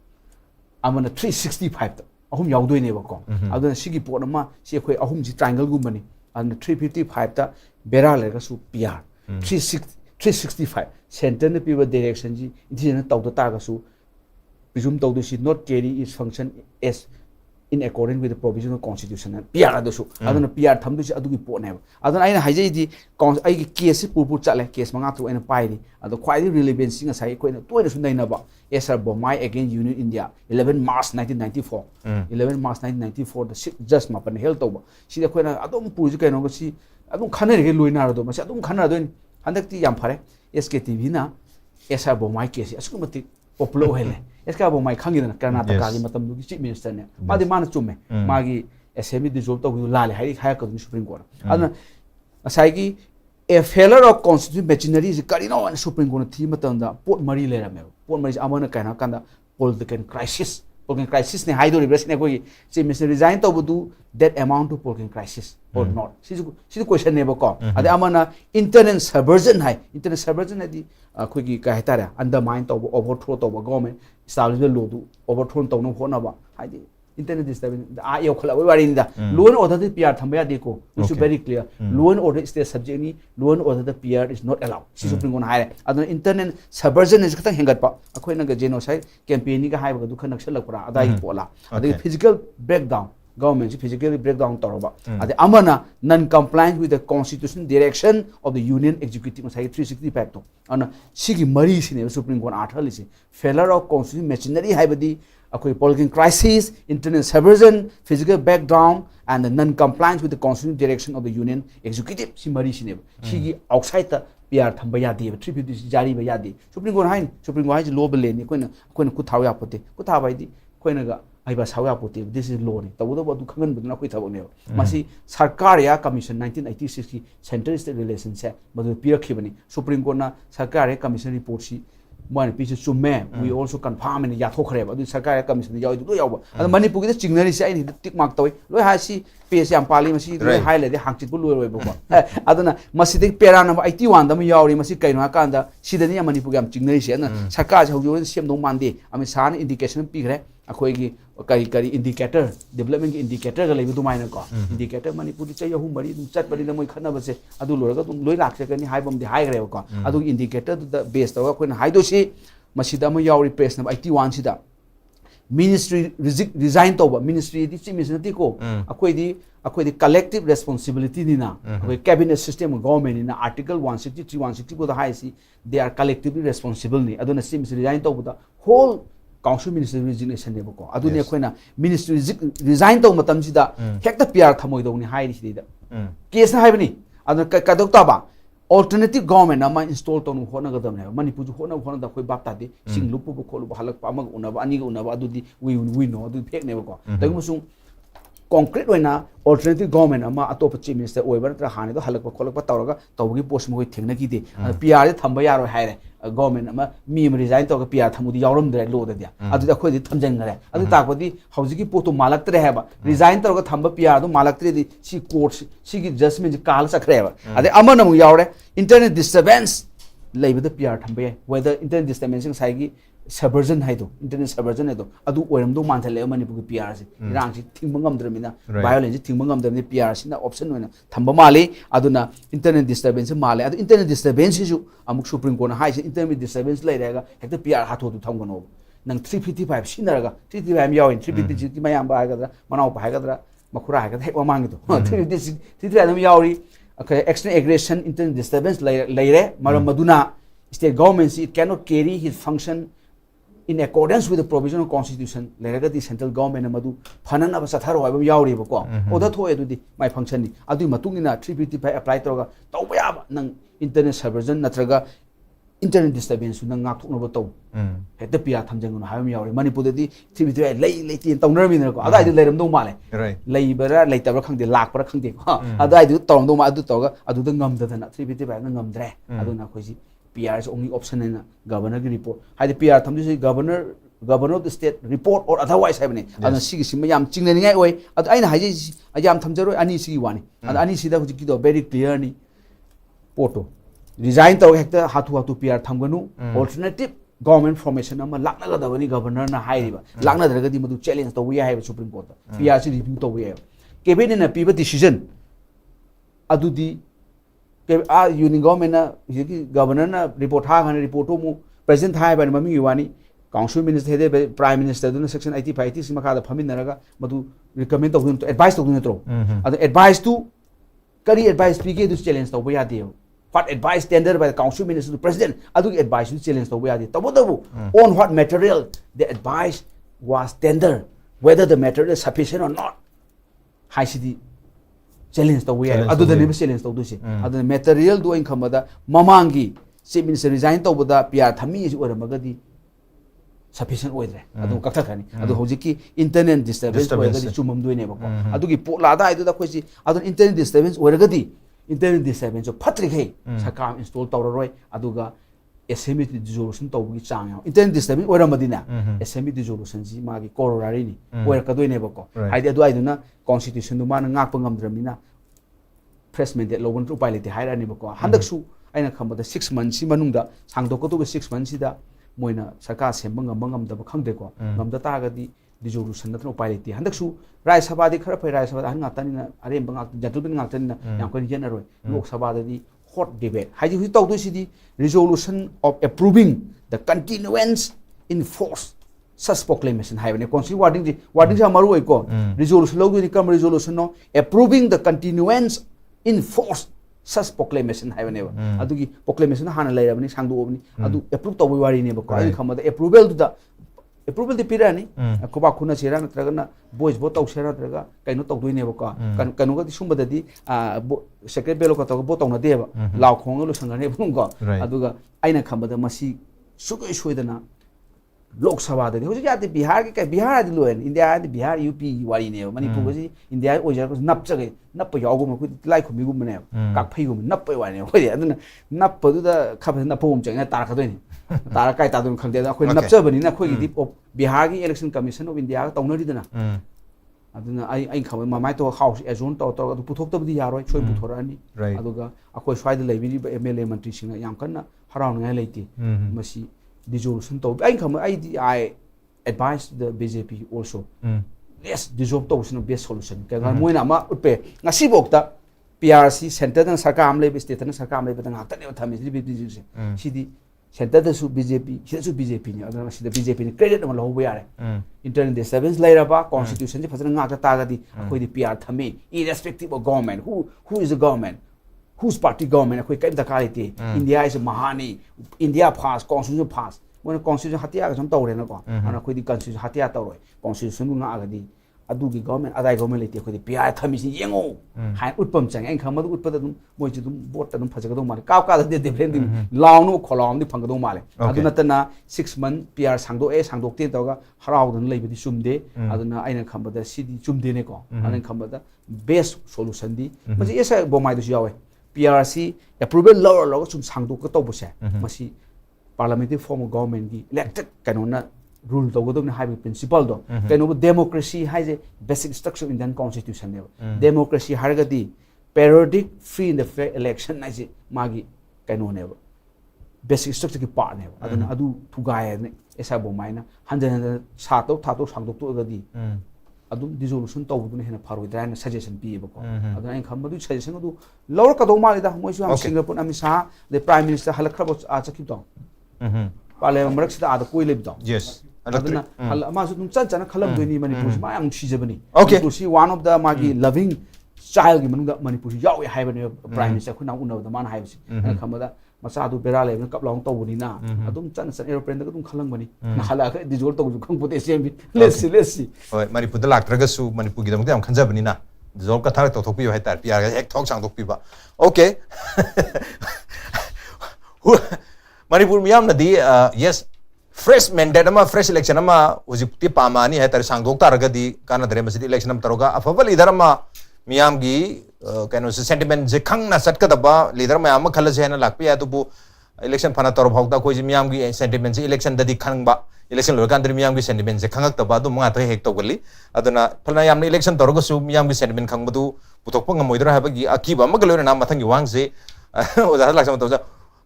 amana 365 ta ahum yaw doi ne ba ko aduna sigi pot ma si khoi ahum ji triangle gum bani and 355 ta bera le ga su pr 365 center ne piwa direction ji inti taw ta ga su presume to this not carry its function as in accordance with the provision of constitution and PR adosu aduna PR thamdu si adugi pot ne aduna aina haijai di ai gi case purpur chale case manga to aina pai di adu khwai relevancy nga sai koina toina su naina ba SR Bomai against Union India 11 March 1994 11 March 1994 the sixth just mapan held to ba si da koina adum puji kaino ga si adum khana re loina ro do ma si adum khana do handakti yam phare SKTV na SR Bomai case askumati popular hele SK Bomai khangina Karnataka gi matam du chief minister ne madi mana chumme magi assembly dissolve to lale hai khaya ka Supreme Court aduna asai gi a failure of constitutional machinery is karino and Supreme Court thi matam da pot mari le rame pot mari amana kaina kanda political crisis ne haido reverse ne koi chief minister resign to bu that amount to political crisis or not si question ne ba ko ade amana internal subversion di khoi gi ka hetara undermine to overthrow to government establishment law do overthrow to no hona ba haidi internet disturbance a yo khala we wari da law and order the PR thamba ya de ko it is very clear law and order is the subject ni law and order the PR is not allowed si Supreme Court haire aduna internet subversion is khatang hengat pa akhoi na ga genocide campaign ni ga haiba du khanak salak pra adai pola adai physical breakdown government physically breakdown toroba ade amana non compliant with the constitution direction of the union executive sai 365 to ana sigi mari sine Supreme Court article is failure of constitutional machinery haibadi akoi political crisis internal subversion physical breakdown and the non compliance with the constitutional direction of the union executive si mari sine sigi outside the PR thamba ya de 350 jari ba ya de Supreme Court hai law bele ni koina ku thaw ya pote ku tha bai di koina ga aiba sawa pote this is law ni tabudo ba du khangan buduna koi thabok ne masi sarkar ya commission 1986 ki center state relations se madu pirak khibani Supreme Court na sarkar ya commission report si man piece chumme we also confirm and ya thokhre ba du sarkar ya commission yaw du yaw ba ad manipur gi chingnari se ai ni tik mark toy loi ha si page yam pali masi loi hai le de hangchit bu loi roi ba ko aduna masi de pera number 81 da ma yawri masi kaino ka anda sidani ya manipur yam chingnari se na sarkar se haujo sem dong mande ami san indication pi gre akoi gi kari indicator development indicator ga lebi dumai na ko indicator manipur di chai hu mari dum chat bari na moi khana base adu loraga dum loi rakse kani hai bam di hai gre ko adu indicator da base to ko na hai do si masida ma yauri press na 81 sida ministry resign to ba ministry di chief minister ti ko akoi di collective responsibility ni na akoi cabinet system government ni na article 163 160 ko da hai si they are collectively responsible ni adu na chief resign to ba whole council ministry resignation ne ko adu ne khoina ministry resign to matam sida hekta PR thamoi do ni hai ri sida case na hai bani adu ka dok ta ba alternative government ama install to nu hona gadam ne manipur ju hona da khoi bap ta de sing lupu bu kholu halak pa ma una ba ani ga una ba adu di we know adu fake ne ko da musung concrete oina alternative government ama atop chief minister oiber tra hani do halak pa kholak pa tawraga tawgi post mo thengna ki de PR de thamba yaro haire government ama mi resign to ga PR thamudi yawram dre lo da dia adu da khoi di thamjang gare adu ta ko di hauji ki poto malak tre heba resign to ga thamba PR do malak tre di si court si gi judgment kal sakre heba ade amana mu yawre internet disturbance leiba da PR thamba whether internet disturbance sai gi subversion hai do internet subversion hai do adu oiram do manthale manipur ki PR si rang si thingmangam dramina violence thingmangam dramina PR si na option oina thamba male aduna internet disturbance male adu internet disturbance ju amuk Supreme Court na hai si internet disturbance lai raga hekta PR hatho du thamgono nang 355 sinaraga 355 yawin 350 ki mayam ba ga manau ba ga dra makura ga hek mamang do 355 nam yawri external aggression internet disturbance lai re maram maduna state government it cannot carry his function in accordance with the provision of constitution leraga the central government amadu phanana ba satharo ba yawri ba ko oda thoe du di my function ni adu matungina 355 apply toga tawba ya ba nang internet subversion natraga internet disturbance nang ngak thukno ba taw heta pia thamjang no hayam yawri manipur di 355 lei tin tawnar mi ko ada idu leram do male lei bara lei tabra khangde lak bara khangde ko ada idu tawng do ma adu toga adu da ngam da na 355 na ngam dre adu na khoji PR is only option in governor ki report hai the PR thamju se governor governor of the state report or otherwise haibane aduna sigi sima yam chingna ningai oi adu aina haji yam thamjaro ani sigi wani adu ani sida huji kido very clear ni poto resign taw hekta hatu PR thamganu alternative government formation ama lakna ga dabani governor na hairiba lakna dragadi madu challenge taw ya haiba supreme court PR si review taw ya cabinet na piba decision adudi union government na governor na report ha gan report mu president hai ba mami wani council minister hede prime minister duna section 85 80 sima kha da phamin naraga madu recommend taw to advice taw to adu advice to kari advice pike du challenge taw ya de what advice tendered by the council minister to president adu advice to challenge taw ya de tabu on what material the advice was tendered whether the material is sufficient or not high city challenge taw ya adu the name challenge taw du se adu material do in khamada mamangi chief minister resign taw boda PR thami is oramagadi sufficient oidre adu kakta khani adu hojiki internet disturbance oigadi chumam doine bako adugi potla da idu da khoisi adu internet disturbance oiragadi internet disturbance of patrikai sakam install tawroi aduga assembly resolution tawgi chang internet disturbance oiramadina assembly resolution ji magi corollary ni oirakadoine bako haidi adu aiduna constitution du man ngak pangamdramina fresh mandate lobon upai lete hairani bako handaksu aina khambada 6 months si manungda sangdoko to 6 months sida moina sarkar semba ngam da khangde ko ngam da ta ga di resolution na upai lete handaksu rai sabha di khara pai rai sabha han ngata ni na are bang gentleman ngata ni na yang ko ni roi lok sabha da di hot debate haji hu taw do si di resolution of approving the continuance in force such proclamation hai ne konsi wording ja maru oi ko resolution lo ni kam resolution no approving the continuance in force such proclamation hai ne adugi proclamation hana lairabani sangdu obni adu approve taw wari ne ba ko ai khamada approval di pirani ko ba khuna chera natragana boys vote taw sera natraga kaino taw doi ne ba ko kanu ga sumba da di secretary belo ko taw vote taw na de ba law khong lo sangane bung ko aduga aina khamada masi sugoi soidana lok sabha da hoji ya bihar ke bihar adi lo india adi bihar up wari ne manipur ji india ojar ko nap chage nap yago ma ku lai khumi gum ne kak phai gum nap wari ne hoi aduna nap du da khab na pom chang na tar kha doini tar kai ta dun khangde da khoi nap chabani na khoi gi bihar gi election commission of india ka tawnari dana aduna ai khab ma mai to house azon to puthok ta budi yaroi choi puthora ani aduga akhoi swai da lebi mla mantri singa yam kanna haraun ngai leiti masi dissolve to I come I advise the BJP also let's dissolve to best solution ka moina ma utpe ngasi bokta PRC center dan sarkar amle state dan sarkar amle batang hakta ne thami BJP sidi center da su BJP su BJP ni adana sida BJP ni credit ma lo yare internet disturbance laira ba constitution ji phasana ngak ta ga di khoi di PR thami irrespective of government who is the government whose party government akoi kai da kalite india is mahani india pass constitution pass when constitution hatia ga sam tawre na ko ana khoi di constitution hatia tawroi constitution nga agadi adu gi government adai government lete khoi di pi thami si yengo hai utpam chang en khamadu utpada dum moi ji dum vote dum phajaga dum male ka de different launu kholom di phangado male adu natana 6 month pr sangdok te tawga harau dun leibidi sumde aduna aina khambada sidi chumde ne ko ana khambada best solution di maji esa bomai du yawe PRC approval lower sum sangdu ko to buse masi parliamentary form of government gi elected kanona rule to godom na high principle do kano democracy has a basic structure in the constitution ne democracy hargadi periodic free and fair election na ji magi kano ne basic structure ki part ne aduna adu thugai ne esa bo maina handa sato thato sangdu to gadi adum resolution to budune hena faroi dran suggestion pi ba ko aduna in khambadu suggestion du lower ka do mali da moi su am singapore amisa the prime minister halakha bo a chaki to parliament marak sida ada koi leb do yes aduna hal ma su dum chan chan khalam doini manipur ma am thijabani to see one of the magi loving child gi manung da manipur yawi haibani prime minister khuna unaw da man haibsi khamada masa du bera le kap long to buni na adum chan chan aeroplane da dum khalang bani na hala ka dissolve to khang pote sem let's see hoi manipur da laktraga su manipur gi dam ta am khanja bani na dissolve ka thar to thok pi hai tar pr ga ek thok sang thok pi ba okay manipur miyam na di yes fresh mandate ama fresh election ama ojik ti pamani hai tar sang dok tar ga di kana dare masidi election am taroga afabal idhar ama miyam gi kaino se sentiment je khang na sat ka daba leader mayam khala je na lakpi ya tu bu election phana tor bhok da koi je miyam gi sentiment je election da di khang ba election lo kan miyam gi sentiment se khangak ta ba du nga ta hek to gali aduna phalna yam election tor ga su miyam gi sentiment khang badu putok pa ngamoi dra ha ba gi akiba magal na mathang gi wang se oza lak sam to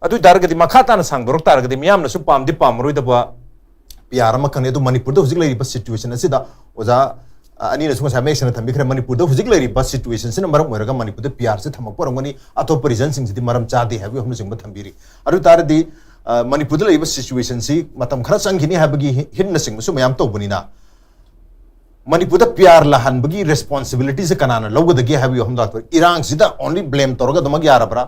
adu dar ga di makha ta na sang borok tar ga di miyam na su pam di pam roi da ba PR ma khane du manipur da hujik lai ba situation asida oza ani na sunga sa make sana thambi khare manipur da hujik lai ba situation sina maram moira ga manipur da PR se thamak por ngani ato region sing di maram cha di habi hum sing ba thambiri adu tar di manipur da lai ba situation si matam khara sang khini habagi hin na sing su mayam to bani na manipur da PR la han bagi responsibility se kanana logo da ge habi hum da irang sida only blame torga da mag yara bra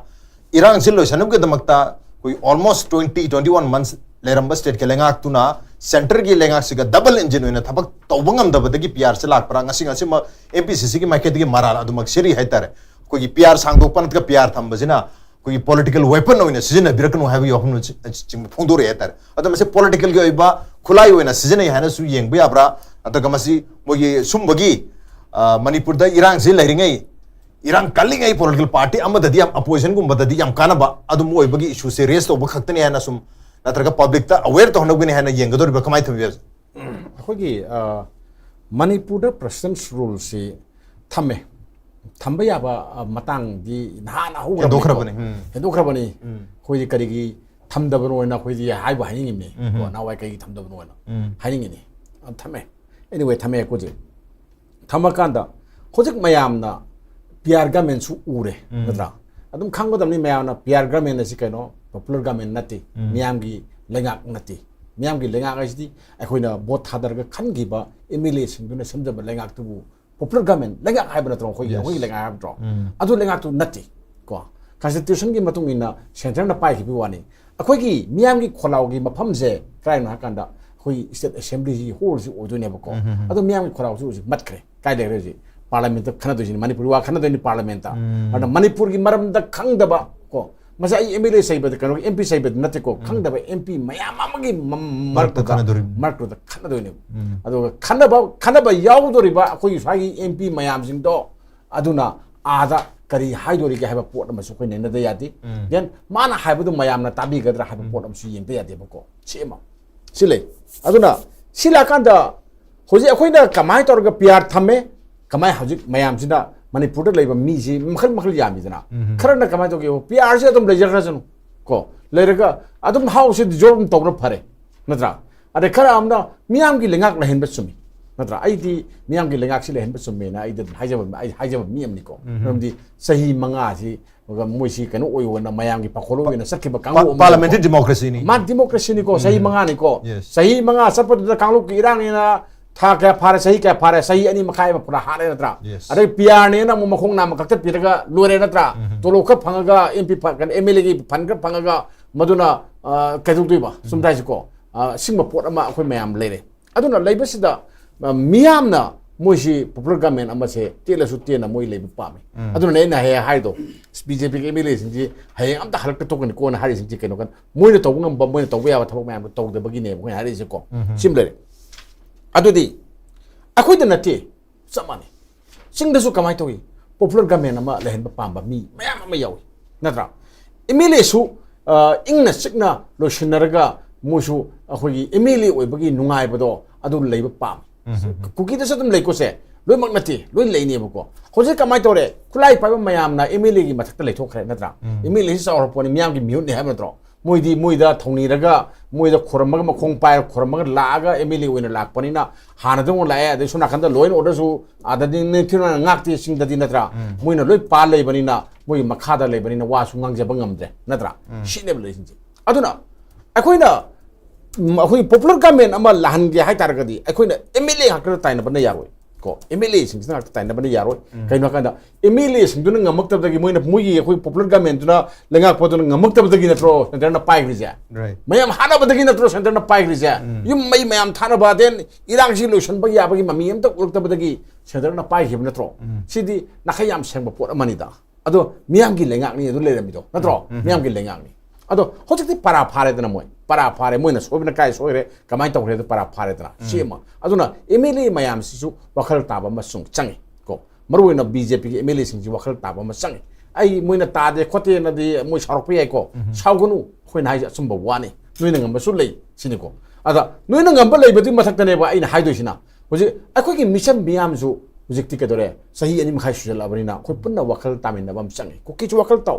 irang sil lo sanam ke damakta koi almost 21 months leramba state ke lengak tuna center ki lengak siga double engine hoina thabak tawbangam dabadagi PR se lak pra ngasi ngasi ma MPCC ki market ki maral adumak seri haitare koi PR sangdok pan ka PR thambajina koi political weapon hoina sijina biraknu habi yohnu chim phongdore haitare adam se political ki oiba khulai hoina sijina hana su yengba abra adaga masi mogi sumbagi manipur da irang se lairingai irang kallingai political party amadadi am opposition gum badadi am kanaba adum oibagi issue se raise to bakhtani hana sum natraga public ta aware to honogni hana yengador ba kamai thabi ꯑꯩꯈꯣꯏꯒꯤ ꯃꯅꯤꯄꯨꯔꯗ ꯄ꯭ꯔꯁꯤꯗꯦꯟꯁ ꯔꯨꯜꯁꯤ ꯊꯝꯃꯦ ꯊꯝꯕ ꯌꯥꯕ ꯃꯇꯥꯡꯗꯤ ꯅꯍꯥꯟꯅ ꯍꯦꯟꯗꯣꯛꯈ꯭ꯔꯕꯅꯤ ꯑꯩꯈꯣꯏꯗꯤ ꯀꯔꯤꯒꯤ ꯊꯝꯗꯕꯅꯣꯅ ꯑꯩꯈꯣꯏꯗꯤ ꯍꯥꯏꯕ ꯍꯥꯏꯅꯤꯡꯉꯤꯕꯅꯤ ꯅꯍꯥꯟꯋꯥꯏ ꯀꯩꯒꯤ ꯊꯝꯗꯕꯅꯣꯅ ꯍꯥꯏꯅꯤꯡꯉꯤꯅꯤ ꯊꯝꯃꯦ ꯑꯦꯅꯤꯋꯦ ꯊꯝꯃꯦ ꯍꯧꯖꯤꯛ ꯊꯝꯃꯀꯥꯟꯗ ꯍꯧꯖꯤꯛ ꯃꯌꯥꯝꯅ PR government su ure natra adum khanggodamni mayamna PR government asi kaino popular government nati miyamgi lengak nati miyamgi lengak asidi akoina bot thadarga khangiba MLA singduna samjaba lengak tu popular government lengak haiba natro khoi lengak haiba tro adu lengak tu nati ko constitution gi matung ina center na pai ki wani akoi gi miyamgi kholau gi mafam je kai na kanda khoi state assembly ji hall ji odune ba ko adu miyamgi kholau ji matkre kai de re ji parliament khana do jini manipur wa khana do ni parliament ta ana manipur gi maram da khangdaba ko masa ai MLA saibad kano MP saibad nate ko khangdaba MP mayam amagi mark to khana do ni ado khana ba yaw do riba akoi sagi MP mayam sing do aduna ada kari haidori ga haba pot ma su ko ne da yati then mana haibu do mayam na tabi gadra haba pot am su yeng da yati ba ko chema sile aduna sila kanda hoji akoi na kamai tor ga PR thame kamai hajik mayam sida manipur da laiba mi ji makhal makhal yami dana kharana kamai to ke PR se adum lejar khasanu ko leiraga adum house di job tawra phare natra ade khara amna miyam gi lengak la hen basumi natra ai di miyam gi lengak si la hen basumi na ai da haijaba mi amni ko ramdi sahi manga ji ga moisi kanu oi wona mayam gi pakholo wena sakki ba kangu parliamentary democracy ni ma democracy ni ko sahi manga ni ko sahi manga sapad da kangu ki irang ni na tha ka phare sahi ani makai ba pura hare natra ade PR ne na mo makhong na makakta piraga lore natra tolo ka phangaga MP kan MLA gi phanga phangaga maduna kaidu ba sumdai ko singma pot ama akhoi mayam lere aduna leibasida miyam na moisi popular government ama se tela su tena moi leibi pami aduna ne na he haido BJP gi MLA sinji hay am ta halak to kan ko na hari sinji keno kan moi ne tawngam ba moi ne tawya ba thabak mayam tawde bagi ne ko hari se ko simlere adudi akhoi da nate samane singda su kamai togi popular government ama lehen ba pamba mi mayam ama yawi natra MLA su ingna sikna lo shinaraga musu akhoi MLA oi bagi nungai bado adu leiba pam kuki da sadum leiko se loi mak nate loi leini ba ko hoje kamai tore khulai pa ba mayam na MLA gi mathak lei thokre natra MLA si saur poni miyam gi miut ne ha natro moida thongni raga moida khoramaga makhong pai khoramaga laaga MLA oina lakpani na hana dong lae ade suna khanda loin order su adadi ne thina ngakti sing dadi natra moina loi pa lei bani na moi makha da lei bani na wa su ngang je bangam de natra shine bele sinji aduna akoina akoi popular government ama lahan ge hai tar gadi akoina MLA hakra taina bana yaroi ko MLA sing sina hakra taina bana yaroi kaino kanda MLA sing dun ngamak tab dagi moina mugi akoi popular government duna lenga po dun ngamak tab dagi natro center na pai grija mayam hana badagi natro center na pai grija yum mai mayam thana ba den irang si solution ba ya bagi mami am ta uruk tab dagi center na pai hib natro sidi nakhayam sengba pot amani da ado miyam gi lenga ni adu lerami do natro miyam gi lenga ni ado hojikti para phare dana moi para phare moina sobina kai soire kamai tawre da para phare dana sima aduna MLA mayam sisu wakhal taba masung changi ko maruina BJP gi MLA singji wakhal taba masangi ai moina tade khote na di moi sarok pai ko saugunu khoina hai sumba wani noina ngam su lei sini ko ada noi na ngam ba lei bati mathak tane ba aina haidoi sina hoji akhoi gi mission biam su hoji ti kadore sahi ani makhai sujal abani na khoi punna wakal tamin na bam changi ko ki wakal taw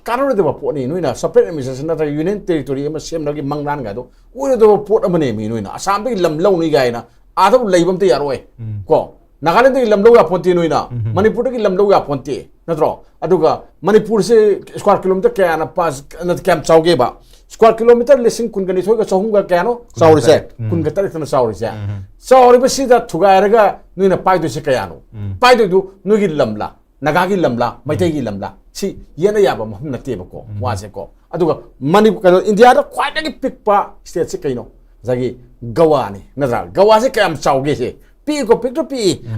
karo de ba po ni noi na separate administration na union territory ma sem na gi mangran ga do oi de ba pot amane mi noi na asam bi lam lau ni ga ina adab leibam te yaroi ko Nagaland de lamlo ya ponti noi na Manipur de lamlo ya ponti natro aduga Manipur se square kilometer kaya na pas na camp chauge ba square kilometer lesing kun gani thoga chahum ga kaya no sauri se kun ga tari thana sauri se sauri ba sida thuga eraga noi na pai do se kaya no pai do noi gi lamla naga gi lamla maitai gi lamla si yena ya ba mahum na te ba ko wa se ko aduga Manipur India da khwai da gi pikpa state se kaino zagi Goa ni nadra Goa se kaya am chauge se pi ko pik to pi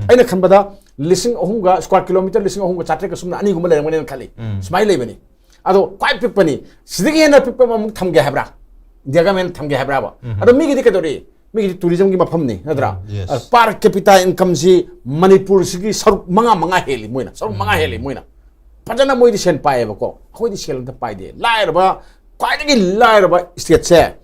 aina khanbada lising ohunga square kilometer lising ohunga chatre ka sumna ani gumba le ngane khali smile le bani ado kwai pik pani sidigi na pik pa mum thamge habra diaga men thamge habra ba ado mi gi dikadori mi gi tourism gi mafam ni nadra per capita income si Manipur sigi saruk manga heli moina saruk manga heli moina pajana moi di sen pae ba ko khoi di sel da pae de lair ba kwai gi lair ba state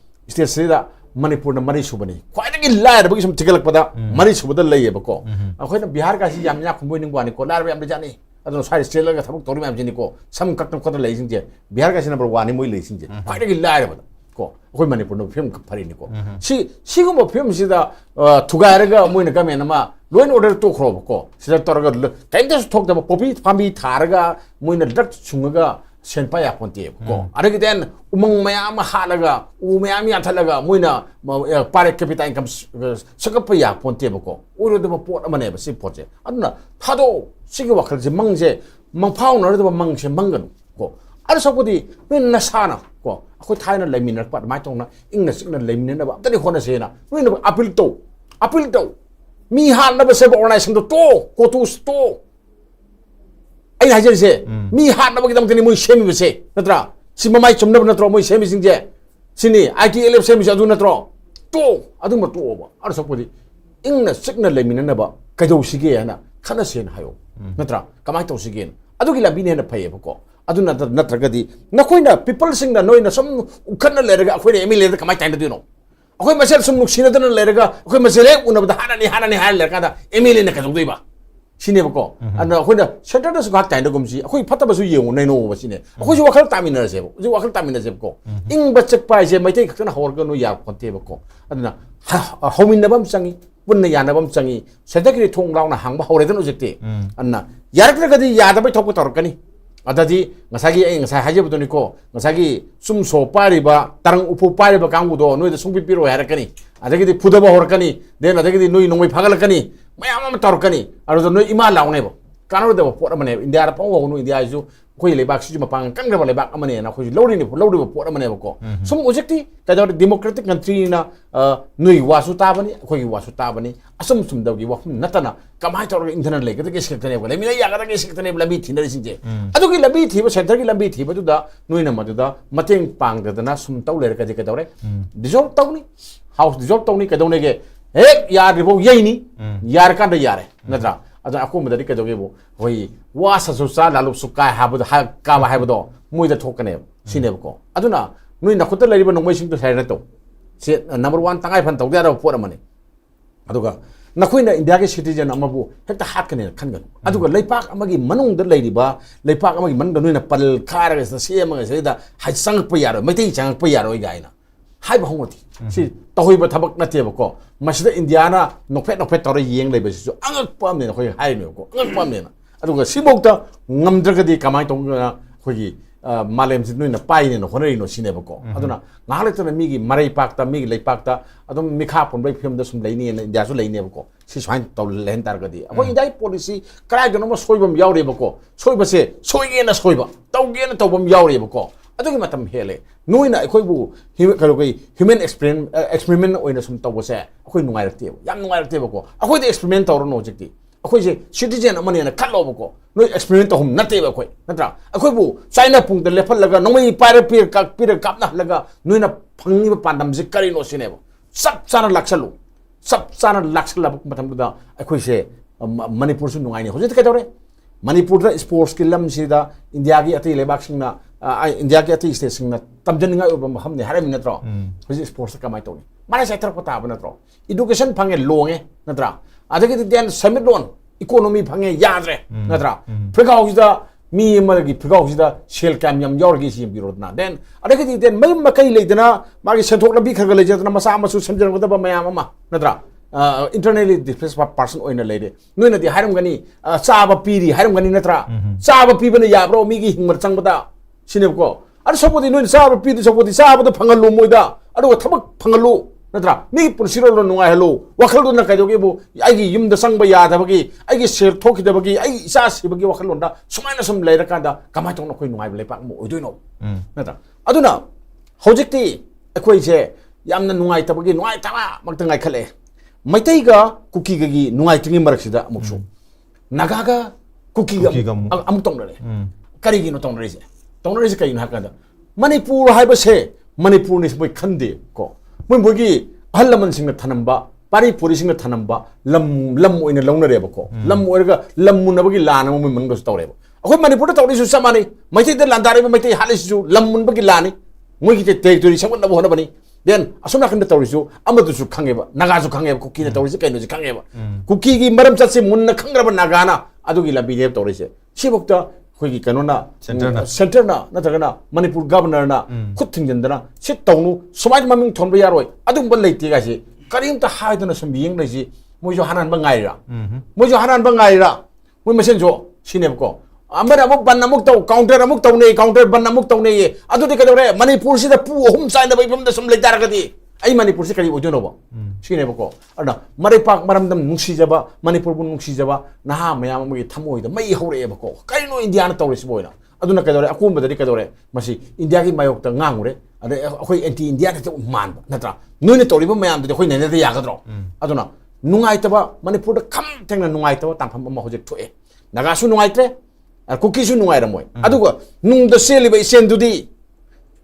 se da Manipur na mari subani kwai gi lair ba gi sum tigalak pada mari subada lei ba ko akhoi na Bihar ka si yam nya khumoi ning wani ko lar ba yam jani adon sai state ga thabuk tori yam jini ko sam kaktam ko lei sing je Bihar ka si number 1 ni moi lei sing je kwai gi lair ba ko akhoi Manipur no film ka phari ni ko si go film si da thugair ga moi na ga me na ma loin order to khro ba ko sida tor ga kain da thok da popi phambi thar ga moi na dak chunga ga senpa ya ponte ko aragi den umang mayam halaga u mayam ya thalaga moina pare capita income sakapa ya ponte ko uro de pot amane ba si pote aduna thado sigi wakal je mangje mangphau na de mangse mangan ko ar sapodi min na sana ko akhoi thaina lemin pat mai tong na ingna signa lemin na ba tani hona se na min appeal to mi han na ba se organization to ko to sto ai hai se mi hat na bagidam tani moi semi bese natra si mamai chumna natro moi semi singje sini ITLF semi adu natro to adu ma to ba ar sopodi ingna signal le minana ba kajau sige na khana sen hayo natra kamai to sige adu gi labi ne na phaye ba ko adu natra gadi na khoina people sing na noina som ukhanna le raga khoina emile da kamai tain da dino akhoi masel sum nuksina da le raga akhoi masele unabda hanani ha le ka da emile na kajau doi ba sini ba ko ana khoina center da su ga tain da gumsi akhoi phata ba su yengu nei no ba sini akhoi ju wakal tamina se ba ju wakal tamina se ko ing ba chak pai je mai tai khana hor ga no ya phonte ba ko aduna homin na bam changi punna ya na bam changi sedakri thong law na hang ba hore dan ojekte anna yarak ga di ya da bai thok tor kani adadi ngasagi ai ngasai haje bu ni ko ngasagi sum so pari ba tarang upu pari ba kangu do noi da sungpi piro ya kani adagi di puda ba hor kani den adagi di noi nongoi phagal kani mayam tor kani aro noi ima law ne ba kanu da pot amane india ra pang wo no india ju koi lebak si ma pang kang da lebak amane na koi lori ni lori ba pot amane ba ko sum ojekti ka da democratic country na noi wasu ta bani koi wasu ta bani asum sum da gi wa natana kamai tor internet le ga ke sik tane ba le mi ya ga ke sik tane ba mi thin da sinje adu gi lambi thi ba center gi lambi thi ba du da noi na ma du da mateng pang da na sum taw le ka je ka dore dissolve taw ni house dissolve taw ni ka done ge ek yar ribo yei ni yar ka da yare natra ada aku madari ka doge bo hoi wa sa so sa la lu su ka ha bu ha ka ba ha bu do mui da thok ne sine ko aduna noi na khut lai ba nong mai sing to sai na to se number 1 tangai phan tau da po amane aduga nakhoi na india ke citizen amabu hekta hat kane khan gan aduga leipak amagi manung da leiri ba leipak amagi man da noi na pal khar ga se ma se da ha sang pa yaro mai tai chang pa yaro ga ina hai ba hongoti si tohoi ba thabak na te ba ko masida indiana nokpet tor yeng lei ba su angak pam ne khoi hai me ko angak pam ne na aduga sibok ta ngamdra di kamai tong na khoi malem si noi na pai ne no honai no sine ba ko aduna ngale ta mi gi marai pak ta mi gi lei pak ta adum mi kha pon bai film da sum lei ni india su lei ne ba ko si swain to len tar ga di ko india policy krai ga no ma soibam yaw re ba ko soiba se soige na soiba taw ge na taw bam yaw re ba ko adugi matam hele noina akhoi bu human experiment oina sum taw se akhoi nungai rakte yam nungai rakte ba ko akhoi de experiment taw no jekti akhoi je citizen amani na khallo ba ko noi experiment hum nate ba khoi natra akhoi bu china pung de lephal laga nomai pare pir kap na laga noina phangni ba pandam je kari no sine ba sab chana laksal ba matam da akhoi se manipur su nungai ni hojit ka tawre manipur da sports ki lam sida india gi ati lebak sing na india ki ati state sing na tamjan nga ubam hamne haram na tro hoji sports ka mai to mana sai tar pata bana tro education phange longe natra adagi den summit loan economy phange yadre natra phigau da mi magi phigau da shell cam yam yorgi sim birodna den adagi den mai makai leidana magi senthok labi khaga leijatna masa amasu samjang da ba mayam ama natra internally displaced person oina leide noina di haram gani chaba piri haram gani natra chaba pibana yabro migi hingmar changbada sinebko ada sabodi noin chaba pidi sabodi chaba da phangalu moida adu thabak phangalu natra mi punsiro lo nungai hello wakhal do na kai doge bu aigi yum da sangba ya da bagi aigi share thoki da bagi ai isa si bagi wakhal londa sumaina sum leira kada kamai tong no koi nungai le pak mo oidoi no natra aduna hojikti akoi je yamna nungai ta bagi nungai ta mak tangai khale maitai ga kuki ga gi nungai tingi marak sida amuksu naga ga kuki ga amuk tong le kari gi no tong le se kai na kada manipur haiba se manipur ni boy khande ko moi bogi ahal laman sing na thanamba pari puri sing na thanamba lam oina launa re ba ko lam oirga lam mun bagi lana mo man ga tawre ba akoi manipur ta tawri su samani maitai de landare ba maitai halis su lam mun bagi lani moi gi te territory samon na bo na bani then asuna khanda tawri su amadu su khange ba naga su khange ba kuki na tawri se kai no ji khange ba kuki gi maram chat se mun na khangra ba naga na adu gi labi de tawri se sibokta khoi kanona center na natagana manipur governor na khut thingdana sit tawnu somai maming thonba yaroi adum bal leite ga si karim ta haidana sum biyeng nei si mojo hanan ba ngai ra mojo hanan ba ngai ra moi masen jo sinem ko amara amuk ban amuk taw counter amuk taw nei counter ban amuk taw nei adu de kadore manipur si da pu hum sai na bai pam da sum le dar ga di ai manipur si kari ojo no ba sinem ko ada mari pak maram dam nungsi jaba manipur bun nungsi jaba na ha mayam amagi thamoi da mai hore ba ko kai no india na tawri si boina aduna kadore akum ba da kadore masi india gi mayok ta ngangure ada akhoi anti india ta man natra noine tawri ba mayam da khoi ne da ya gadro aduna nungai ta ba manipur da kham thengna nungai ta ba tampham ma hojek thoe naga su nungai tre kuki su nungai ra moi aduga nung da seli ba isen dudi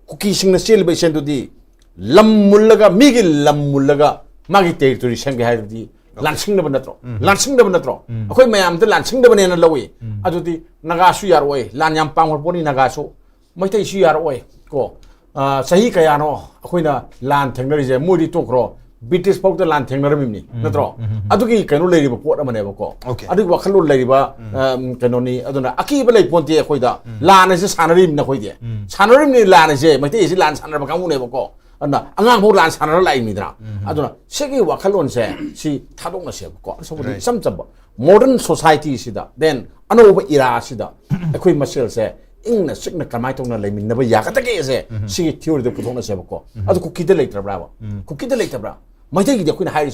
kuki sing na seli ba isen dudi lam mullaga migi lam mullaga magi territory sengge haidi lansing da banatro akhoi mayam da lansing da bane na lawi adudi naga su yar oi lan yam pang boni naga su maitai su yar oi ko sahi kaya no akhoi na lan thengnari je mudi tokro british pok da lan thengnari ni natro adugi kaino leiri ba pot amane ba ko adugi wakhalo leiri ba kaino ni aduna aki ba lei ponte akhoi da lan je sanarim na khoi de sanarim ni lan je maitai si lan sanar ba kamu ne ba ko ana angang bo lan sanar lai mi dra aduna segi wakhalon se si thadong na se ko so sam chab modern society sida then anoba era sida akhoi masel se ingna sikna kamai tong na lai min na ba ya ka ta ke se si theory de puthong na se ko adu ku kid le tra bra ku kid le tra bra mai te gi de khoi na hai ri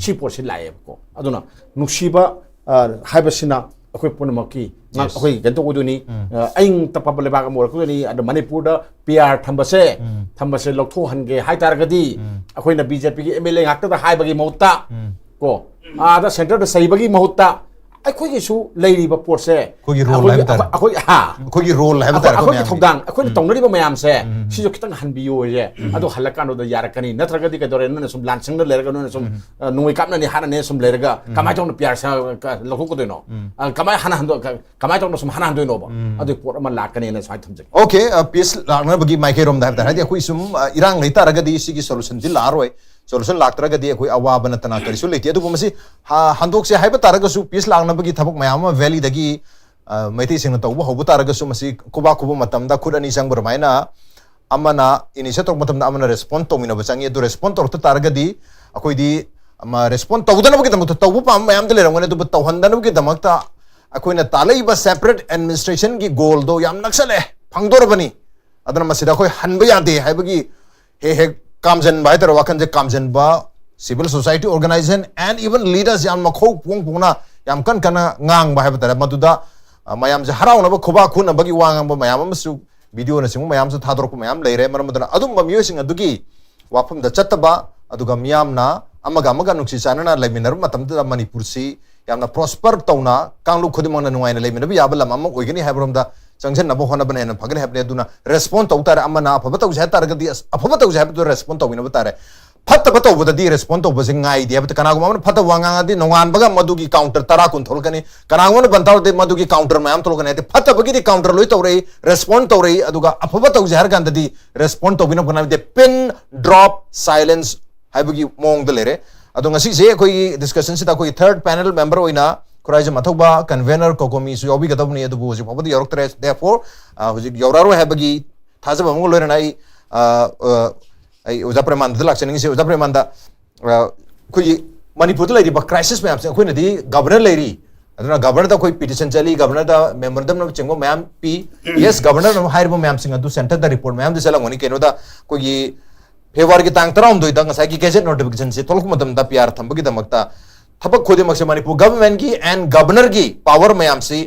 si por si lai ko aduna nuksiba haibasina akhoi punamaki akhoi ganto ko duni aing tapab le ba ka mor ko ni ad manipur da pr thambase loktho hange hai tar gadi akhoi na bjp gi mla ngak ta hai bagi mohutta ko ada center da sai bagi mohutta akhoi gi su leiri ba por se ko gi role hai tar akhoi ha ko gi role hai tar ko akhoi thongdang akhoi na tongnari ba mayam se si jo kitang han biyo je ado halakano da yar kani natra gadi ka dore na sum lan sing na ler ga no sum nui kap na ni hana ne sum ler ga kamai tong na pr sa lokho ko de no kamai hana hando kamai tong na sum hana hando no ba ado por ma la kani na sai thamje okay peace lagna bagi mai rom da hadi akhui sum irang leita ragadi sigi solution dil aroi solution laktra gadi akhui awaba na tana kari su leiti adu masi handok se haiba taraga su peace lagna bagi thabuk mayam valley dagi maiti sing na tawba hobu taraga su masi kuba matam da khudani sang bermaina amana initiator matam da amana respond to mina bachangi edu respond to taraga di akoi di ama respond to udana bagi tamu tawbu pam mayam dele rangone du tawhandana bagi damakta akoi na talai ba separate administration gi goal do yam naksale phangdor bani adana masida khoi hanba yade haibagi he kamjan bai tar wakan je kamjan ba civil society organization and even leaders yam makho pung pungna yam kan kana ngang ba haibata maduda mayam je harau na ba khoba khun bagi wang ba mayam amsu video na sing mayam su thador ko mayam leire maramudana adum ba myo sing adugi wafam da chattaba aduga miyam na amaga nuksi chanana leiminar matam da manipur si yamna prosper tawna kanglu khudimang na nungai na leiminar bi yabala mamang oigani habrom da changchen na bo hona bane na phagane habne duna respond tawtar amana aphabata ujha tar gadi aphabata ujha bi respond tawina batare phatta bato bodadi respond to bosing ngai dia but kana gumam phatta wanga di nongan baga madugi counter tara kun thol kani kana ngon bantaw de madugi counter mayam thol kani phatta bagi di counter loi tawrei respond tawrei aduga aphabata ujha har ganda di respond to bina bana de pin drop silence हाइबगी मोंग द लेरे अदो ngasi je koi discussion sida koi third panel member oina Kuraija Mathoba convener kokomi su yobi gadabni edu buji pabadi yorok tres therefore huji yoraro haibagi thaja bamung loina ai ai uja preman da lakchani se uja preman da koi manipur lai ba crisis me apse koi na di governor lai aduna governor da koi petition chali governor da memorandum no chengbo ma'am p yes governor no hire bo ma'am singa du center da report ma'am de sala ngoni keno da koi February ki tang taram doi dang sai ki gazette notification se tolok madam da PR thambagi da makta thabak khode makse manipur government ki and governor ki power mayam si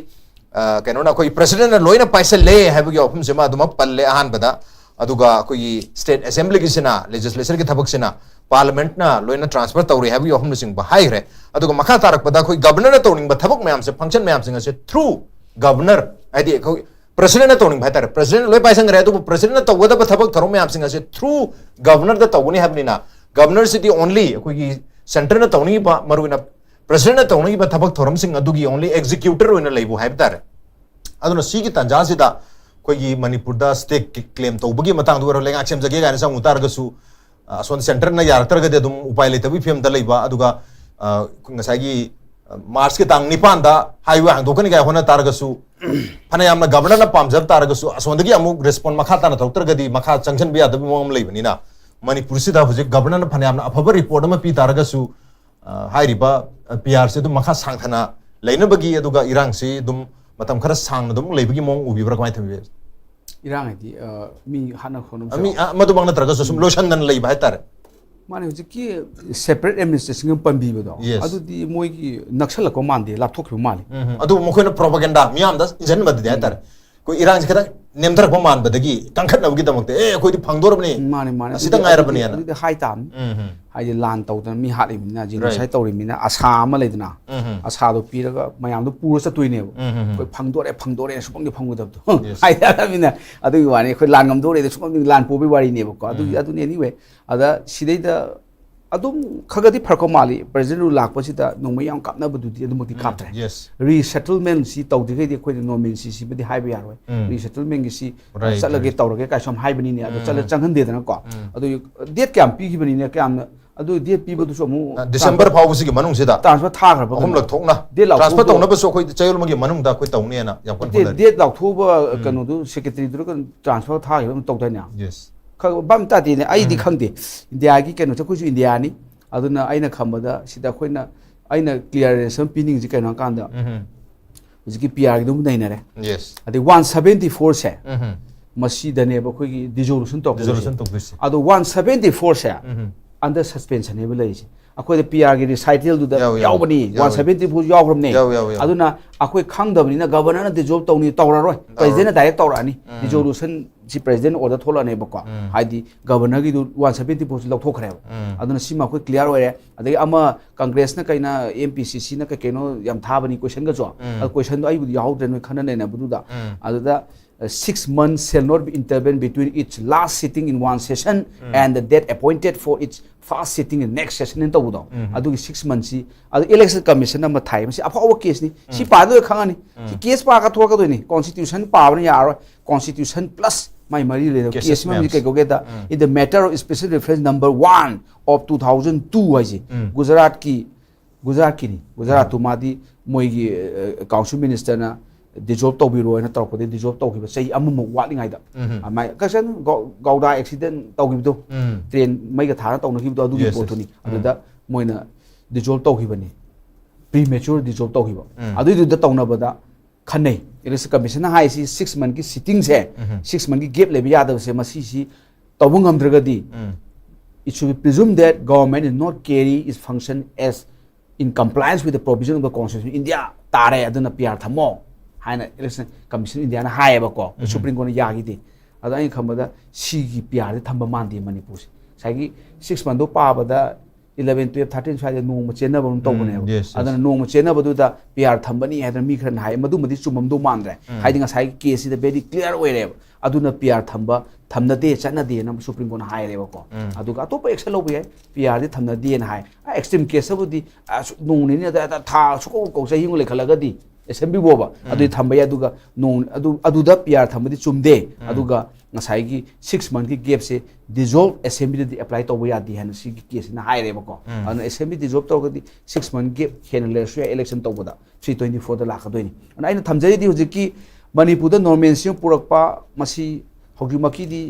keno na koi president na loina paisa le habagi ofum se ma duma palle ahan bada aduga koi state assembly ki sina legislature ki thabak sina parliament na loina transfer tawri habagi ofum sing ba hai re aduga makha tarak bada koi governor na tawning ba thabak mayam se function mayam sing se through governor adi koi president na tawning bhai tar president loi paisa ngare adu president na tawada ba thabak tharom mayam sing se through governor da tawni habni na governor city only koi ki center na tawni ba maruina president na tawni ba thabak thorom sing adu gi only executor oina leibu hai tar aduna si ki tanja sida koi gi manipur da stake claim tawbagi matang du ro lenga chem jage ga na sang utar ga su son center na yar tar ga de dum upai le tabi fem da leiba aduga ngasai gi March ke tang nipan da highway hang dokani ga hona tar ga su phana yamna governor na pamjab tar ga su asondagi amuk respond makha ta na thoktar ga di makha changchan biya da mom leibani na manipur si da hojik governor na phana yamna afaba report ma pi tar ga su hai riba PR se dum makha sangthana leina bagi aduga irang se dum matam khara sang na dum leibagi mong ubi bra kamai thabi irang di mi hana khonum ami madu bang na tar ga sum lotion nan lei bai tar माने की separate administration पंबी बदो Yes. अदुदी मोई की नक्सल को मानदे लाथोख माले adu mokhoi na propaganda miyam da injan bad de tar ko irang se kada nemdar ko man badagi kangkhat na gi damak te koi di phangdor bni माने माने asida ngai ra bni ana अदुदी हाई ताम हाई लान तौदन मी हारि मिना जिन साइ तौरि मिना आसा अमा लेदना आसा दो पीरगा मयाम दो पुर चतुइने कोइ फंगदोरे सुपंग फंगदब तो हाई दा मिना अदुगी वाने कोइ लान गमदोरे सुपंग लान पोबि वारि ने बको अदुगी अदुनि एनीवे अदा सिदै दा अदुम खगदि फरको माली president लाकपसिदा नोंमै yam कापनाबदुदि अदुमति कापत्रे yes resettlement si tawdigei khoi nomin si badi haiba yaroi resettlement gi si chalage tawrage ka som haibani ne adu chala changhan de dana ko adu date kyam pi gi bani ne kyam adu date pi bodu so mu December phau si gi manung se da transfer tha gra ba hom lak thok na date lau transfer tong na ba so khoi chayol ma gi manung da khoi tong ne na yam kon date lau thu ba kanu du secretary du kan transfer tha gi mu tawda nya yes bam ta ti ne ai di khangde india gi kanu cha khu india ni aduna aina khambada sida khoina aina clearance pining ji kanu kan da hujiki PR gi dum nei na re yes adi 174 se masi dane ba khoi gi dissolution to this ado 174 se under suspension ne belai ji akhoi de PR gi recital du da yaw bani 174 yaw gram ne aduna akhoi khang da bani na governor na dissolve tawni tawra roi president na direct tawra ni dissolution ji president order thola ne ba ko haidi governor gi du 174 lok thokre aduna sima khoi clear ore adai ama congress na kaina MPCC na ka keno yam tha bani question ga jo question do ai bu yaw den khana ne na bu da aduda 6 months shall not be intervened between each last sitting in one session and the date appointed for each first sitting in next session in tawdo adu 6 months si adu election commission na thai si apawa case ni si pa do khangani si case pa ka thoka do ni constitution pa bani yaro constitution plus my mari le case ma mi ke da in the matter of special reference number 1 of 2002 ai ji Gujarat ki ni Gujarat to madi moi gi council minister na dissolve tawbiro na tawko de dissolve tawkiba sei amumu watlingai da amai kasan gauda accident tawkibido train mai ga thara tawna kibido adu potuni aduda moina dissolve tawkibani premature dissolve tawkiba adu da tawna bada khanai election commission hai si 6 month ki sitting se 6 month ki gap le ya da se masi si tawbung amdragadi it should be presumed that government is not carry its function as in compliance with the provision of the constitution India tare aduna PR thamo haina election commission India na hai ba ko supreme court ya gi di ada ai khamada si gi PR de thamba mandi manipur sai gi 6 month do pa ba da 11 12 13 sai de nong ma chena ba to bune adana nong ma chena ba du da PR thambani ha da mi khran hai madu madi chumam do mandre hai dinga sai case de very clear way re aduna PR thamba thamna de chana de na supreme court hai re ba ko aduga to pa action lo bi PR de thamna de na hai extreme case bu di nong ni da tha su ko sai hing le khalaga di assembly boba adu thamba ya duga non adu da PR thamba di chumde aduga ngasai 6 month ki gap se dissolve assembly di apply to ya di han si case na hai re ba ko an assembly dissolve to di 6 month gap hen le su election to boda 324 da la ka doi ni an aina thamjai di hoji ki manipur da normal purak pa masi hogi maki di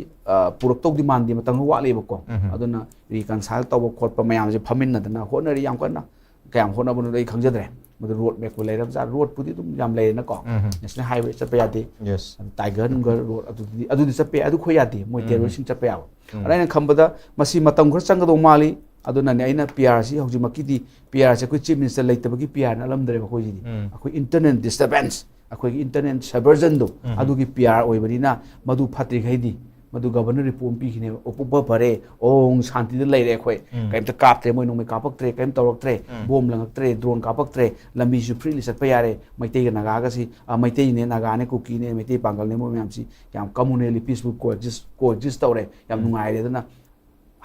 purak to di man di matang wa le ba ko aduna reconcile to ba khot pa mayam je phamin na da na honari yam kana kayam hona bunu dai khangjadre madu road map ko leiram ja road pudi tum yam le na ko national highway chat pa ya di yes tiger ngar road adu di chape adu khoya di moi terrorism chape ya ana khambada masi matam ghar chang do mali adu na ne aina PRC hoji maki di PRC ko chief minister leitabagi PR na alam dare ba ko ji di akoi internet disturbance akoi internet subversion do adu gi PR oi bari na madu phatri khai di madu governor report pi khine opupa pare ong shanti de leire khoi kaim ta kap tre moi no me kapak tre kaim torok tre bom lang tre drone kapak tre lambi su freely sat pa yare maitei ga naga ga si maitei ne naga ne kuki ne maitei pangal ne mo myam si yam communally peaceful coexist tawre yam nungai re na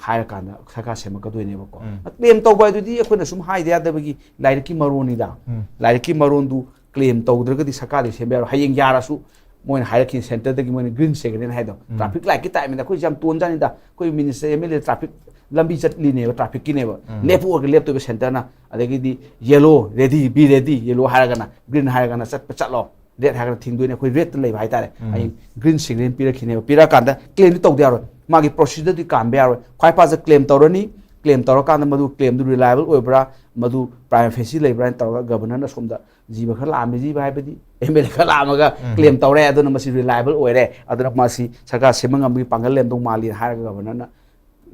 hair kan saka sema ka doine ba ko claim to ba du di khoi na sum hai dia da bagi laire ki maroni da laire ki maron du claim to dra ga di saka di sembe hayeng yara su moi hierarchy center da ki moi green secretary hai do traffic light ki time da koi jam ton jani da koi minister MLA traffic lambi chat li ne traffic ki ne ba lepu or lep to center na adagi di yellow ready be ready yellow haraga na green haraga na chat pa chat lo red haraga thing do ne koi red lai bai tare ai green secretary pira khine pira kan da claim to dia ro magi procedure di kan be ro khai pa ja claim to ro ni claim to ro kan da madu claim du reliable oi bra madu prime facie lai bra to governor na som da jiba khala am ji bai badi MLA khala amaga claim tawre aduna masi reliable oire aduna masi saka semang ambi pangal lem dong mali har governor na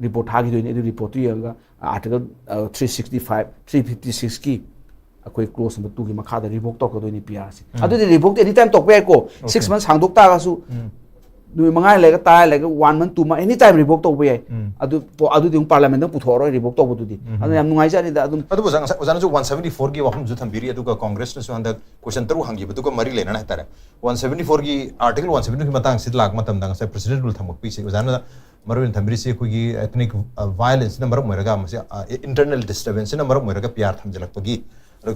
report ha gi doine edu report tu yanga article 365 356 ki akoi close number 2 gi makha da revoke to ko doine PRC adu di revoke anytime tok pe ko 6 months hangdok ta ga su nu mangai le ga ta le ga 1 month 2 month anytime revoke to pe adu di parliament dong puthoro revoke to bu di adu yam nungai ja ni da adu ozana ju 174 gi wahum ju thambiri adu ka congress na su anda question taru hangi bu ko mari lena na tare 174 gi article 172 gi matang sid lag matam dang sa president rule thamok pi se ozana maru thambiri se ko gi ethnic violence na maram meraga mase internal disturbance na maram meraga pyar thamjalak pagi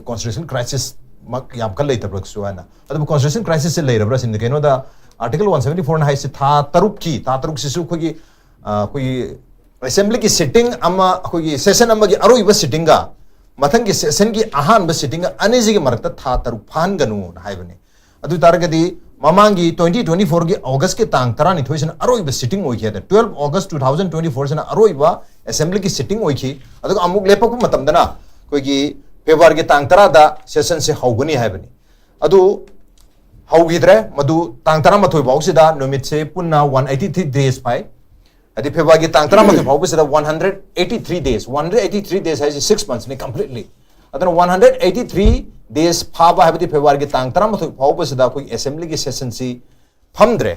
constitutional crisis mak yam kal lei tabrak su ana adu constitutional crisis se lei rabra sin ke no da article 174 na hai se tha taruk si su ko gi assembly ki sitting ama ko gi session ama gi aroi ba sitting ga mathang gi session gi ahan ba sitting ga ane ji gi marta tha taruk phan ganu na hai bane adu taragadi mamangi 2024 gi august ke tang tarani thoisen aroi ba sitting oi khia 12 august 2024 sana aroi ba assembly ki sitting oi khi adu amuk lepak matam dana ko gi february gi tang tara da session se haugani hai bane adu haugidre madu tang tara mathoi bausi da nomit se punna 183 days pai adi february gi tang tara mathoi bausi da 183 days hai 6 months ne completely adana 183 days phaba habdi february gi tang tara mathoi bausi da koi assembly gi session si phamdre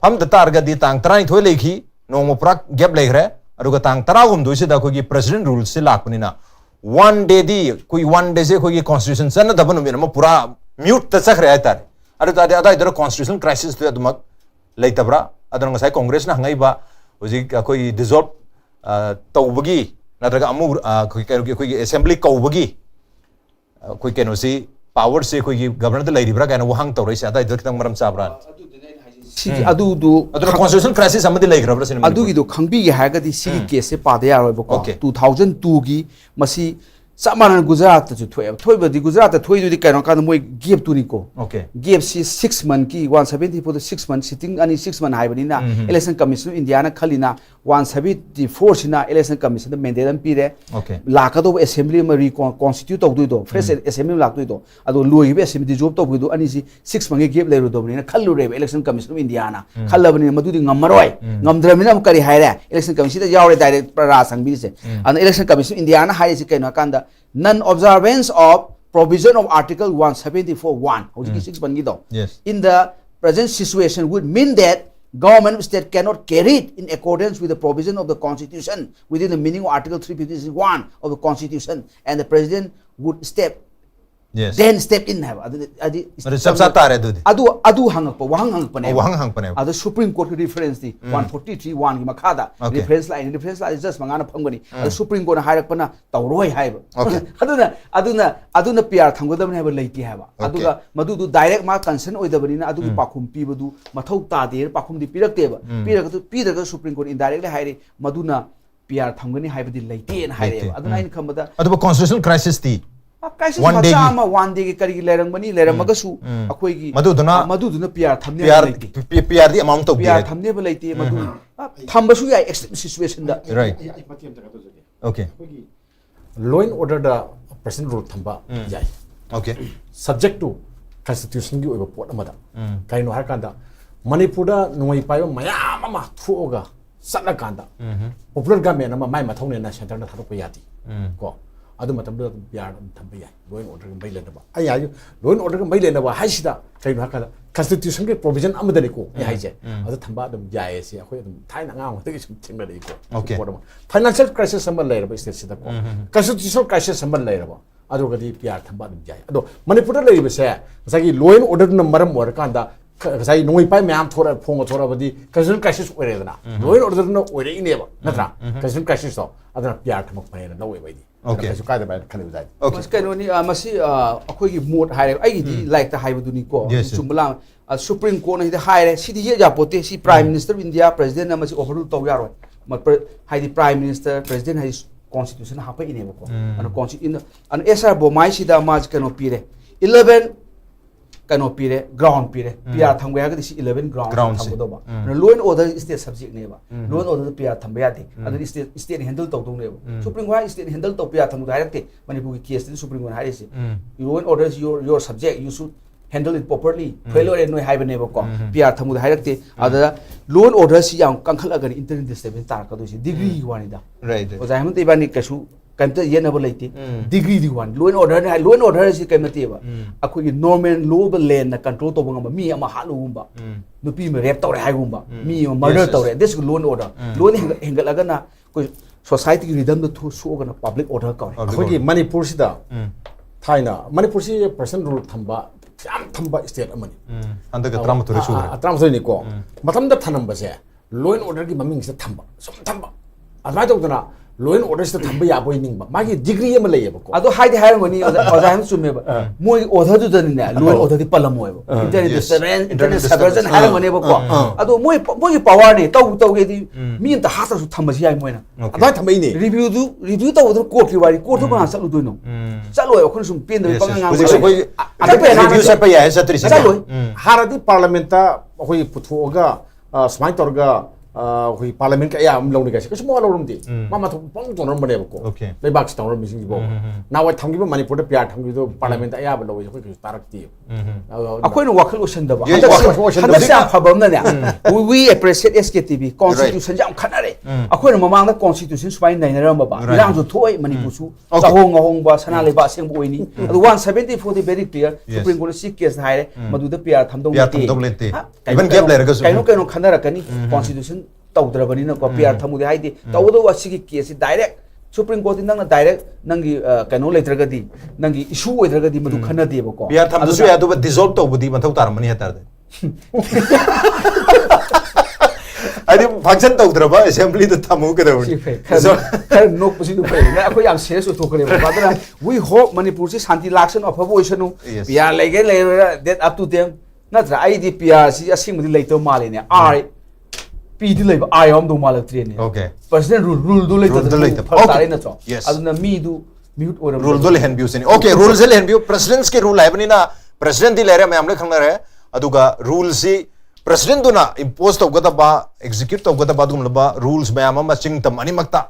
phamda targa di tang tara ni thoi lekhi nongmo prak gap legre aruga tang tara gum doisi da koi gi president rule se lakuni na one day di koi one day se koi gi constitution sana dabanu mi na pura mute ta chakre ai tar adu ta ada idara constitutional crisis tu adumak leitabra adana ngasai congress na hangai ba hoji koi dissolve tawbagi natraga amu koi assembly kawbagi koi keno si power se koi governor da leiribra kana wahang tawrai se ada idara kitang maram chabra si adu du adana constitutional crisis amadi leigrabra sin adu gi do khangbi gi ha ga di si case se pa de ya roi ba ko 2002 gi masi Samaran Gujarat to thoi ba di Gujarat thoi du di kaino kan moi gap tu ni ko gap si 6 month ki 170 for the 6 month sitting ani 6 month hai bani na election commission India na khalina 174 sina election commission the mandate am pire la ka do assembly ma reconstitute to du do fresh assembly lak du do ado loi be assembly job to du ani si 6 month gap le ro do ni na khallu re election commission India na khallabani madu di ngamaroi ngamdramina kari haire election commission da yaure direct pra sang bi se an election commission India na haire si kaino kan da non-observance of provision of Article 174(1) 6 bangi do. In the present situation would mean that government of state cannot carry it in accordance with the provision of the Constitution within the meaning of Article 356(1) of the Constitution, and the President would step Yes. then step in have adi Madu sab sa tare du. adu hangak pa wahang hangak pa ne Wahang hang pa ne. adu Supreme Court ki reference di 143 1 ki makada Okay. reference line just mangana phangani adu Supreme Court na hairak pa na tawroi haiba Okay. aduna PR thamgodam ne haiba leiti haiba Okay. aduga madu du direct ma concern oidabani na adu ki pakhum pibadu mathau ta de pakhum di pirakte ba piraga Supreme Court indirectly haire maduna PR thamgani haibadi leiti na haire aduna in khambada Adu constitutional crisis ti. crisis One day macha ama one day ki kari lerang mani lerang magasu akoi gi maduduna PR thamne leiti PR di amount of PR thamne ba leiti madu thambasu ya extreme situation da right. Okay. law and order da president rule thamba yai Okay. subject to constitution gi oiba pot amada kaino har kanda manipur da noi payo mayam ama thuoga satla kanda popular government ama mai mathone na center na thadok yati ko adu matam da biar thamba yai law and order bai lena ba ai ayu law and order bai lena ba haisida kaino har kanda constitution gi provision amada ne ko ai je adu thamba dum yai se akhoi dum thaina ngang ta gi sum thingna dei ko Okay. financial crisis am lai ba state sida ko constitutional crisis am lai ba adu gadi PR thamba dum yai ado manipur da lai ba se sagi law and order na maram or kanda sai noi pai myam thora phong thora badi constitutional crisis oire dana law and order na oire ine ba natra constitutional crisis so adana PR thamak pai na lawai bai di Okay. kasu kai da bai khali dai Okay. mas kaino ni masi akoi gi mode haire ai gi like ta haibu duni ko Yes, yes. chumbala Supreme Court na hi haire si di ya pote si Prime Minister India President na masi overrule to yaroi ma hai di Prime Minister President hai constitution ha pa ine ko an constitution an SR bomai si da mas kaino pire 11 kano pire ground pire PR thangwe ha ga si 11 ground thangdo ba law and order state subject ne ba law and order PR thamba ya de adu state handle to dong ne ba Supreme Court state handle to PR thangdo direct manipur ki case Supreme Court haire si law and order is your subject you should handle it properly failure no hai ba ne ba ko PR thangdo direct ada law and order si yang kangkhal agar internal disturbance tar ka do si degree wani da Right. o jai ham te ba ni kasu kamta yena ba leiti degree di one law and order si kamna te ba akoi gi normal law ba land na control to banga mi ama halu ba nupi me rape tawre hai gumba mi murder tawre this law and order law ni hengal aga na koi society gi rhythm da thu so ga na public order ka akoi gi manipur sida thaina manipur si person rule thamba yam thamba state amani Anda ka trauma tore sure. atram ni ko matam da thanam ba se law and order gi maming se thamba som thamba adai to na law and order se thamba ya boy ning ba magi degree am lay ba ko ado haidi hai ngoni oza ham sume ba moi order du dan na law and order di palam moi ba internet subversion hai ngoni ba ko ado moi power ni tau ge di mi ta ha sa su thamba si ai moi na adai thamai ni review tau du court ki wari court ba sa lu do no sa lo khon sum pin da pang ngang Koi review sa pa ya sa tri sa. sa lo haradi parliament ta hoi puthuoga smai torga hoi parliament ka ya am lawni ka se mo lawrum di mama thu pang tonar mane ko Okay. le box tonar mi sing bo na wa thamgi ba manipur da pyar thamgi do parliament ta ya ba lawai hoi tarak ti akwai no wakil ocean da ba Yes, wakil ocean da handa sa phabam na ne we appreciate SKTV constitution jam khanare akwai no mamang da constitution swai nai na ram ba Right. irang ju thoi manipur su Okay. hong ba sana le ba seng boi ni 174 the very clear Yes. Supreme Court si case haire madu da PR tham dong PR thamdong lete. Even gap layer ga su. kaino khanara kani constitution tawdrabani na ko PR thamu de haidi tawdo wa si case direct Supreme Court nang na direct nangi kaino letraga di nangi issue oidraga di madu khana de ba ko PR tham su ya do dissolve to budi mathau tar mani hatar de. Adi function to draba assembly to thamu ka de. So खैर नोक पसी तो पे ना कोई आम शेष तो करे बादरा we hope manipur से शांति लाक्सन of oisanu Yes. PR lege le that up to them na tra id PR si asing mudi leito male ne r p di le I am do male tre ne Okay. president rule do leito Rule do leito. par tare Okay. na tro Yes. aduna mi du mute or rule dole hen view sini. Okay, rules le hen view presidents ke rule hai bani na president di le re maam le khangna re aduga rules si president do na impose to gada ba execute to gada ba dum ba rules maam ma ching tam ani makta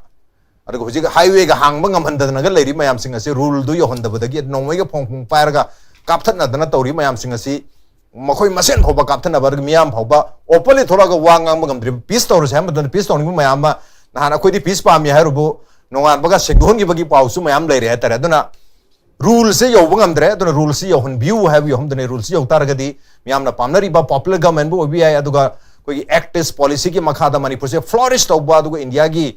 aduga huji highway ga hang bang am handa na ga leiri mayam singa si rule du yo honda ba da gi nongwai ga phong phong pair ga kapthat na dana tori mayam singa si makhoi masen phoba kapthat na ba miyam phoba openly thora ga wang ang magam dri peace to ro sam da peace to ni mayam ma na na khoi di peace pa mi ha ro bo nongan ba ga segdon gi ba gi pau su mayam le re ta re duna rule se yo bangam dre duna rule se yo hon view have yo hom dane rule se yo tar ga di miyam na pamnari ba popular government bo bi ai aduga koi actist policy ki makha da manipur se flourish to ba aduga india gi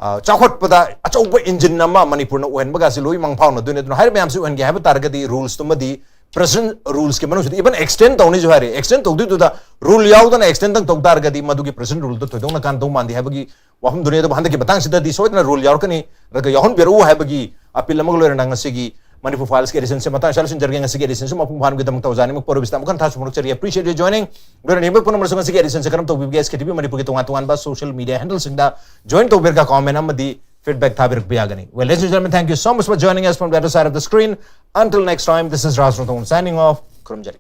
चाखोटपदा अचौबा engine अमा मणिपुर न ओहन बगा सिलोई मंगफाउन दुने दुन higher ma'am से ओहन गे हाब तारगदी रूल्स तुमदी प्रेसिडेंट रूल्स के मनुष्य इवन एक्सटेंड तौनी जो हारे एक्सटेंड तौदी दुदा रूल याउदन एक्सटेंड तंग तौतारगदी मदुगी प्रेसिडेंट रूल तो थोदोंग कान तौ मांदी हाबगी वाहम दुनिया तो हंदकी बतांग सिदा दी सोदना रूल याउरकनी रग याहुन बेरू हाबगी अपील अमग लोरना ngasi Manipur Files के एडिशन से मता शाल सिन जरगे ngasi के एडिशन से मपुंग भान गदम तौजानी मक पर बिस्ता मखन था सुमरक चरी appreciate you joining बेर नेबक पुन मरसंग ngasi के एडिशन से करम तो बीबीएस के टीवी मणिपुर के तोंगा बा सोशल मीडिया हैंडल सिंदा join तो बेर का कमेंट अमदी feedback था बेर बियागनी well ladies and gentlemen thank you so much for joining us from the other side of the screen until next time this is Raj Rothong signing off Kurumjari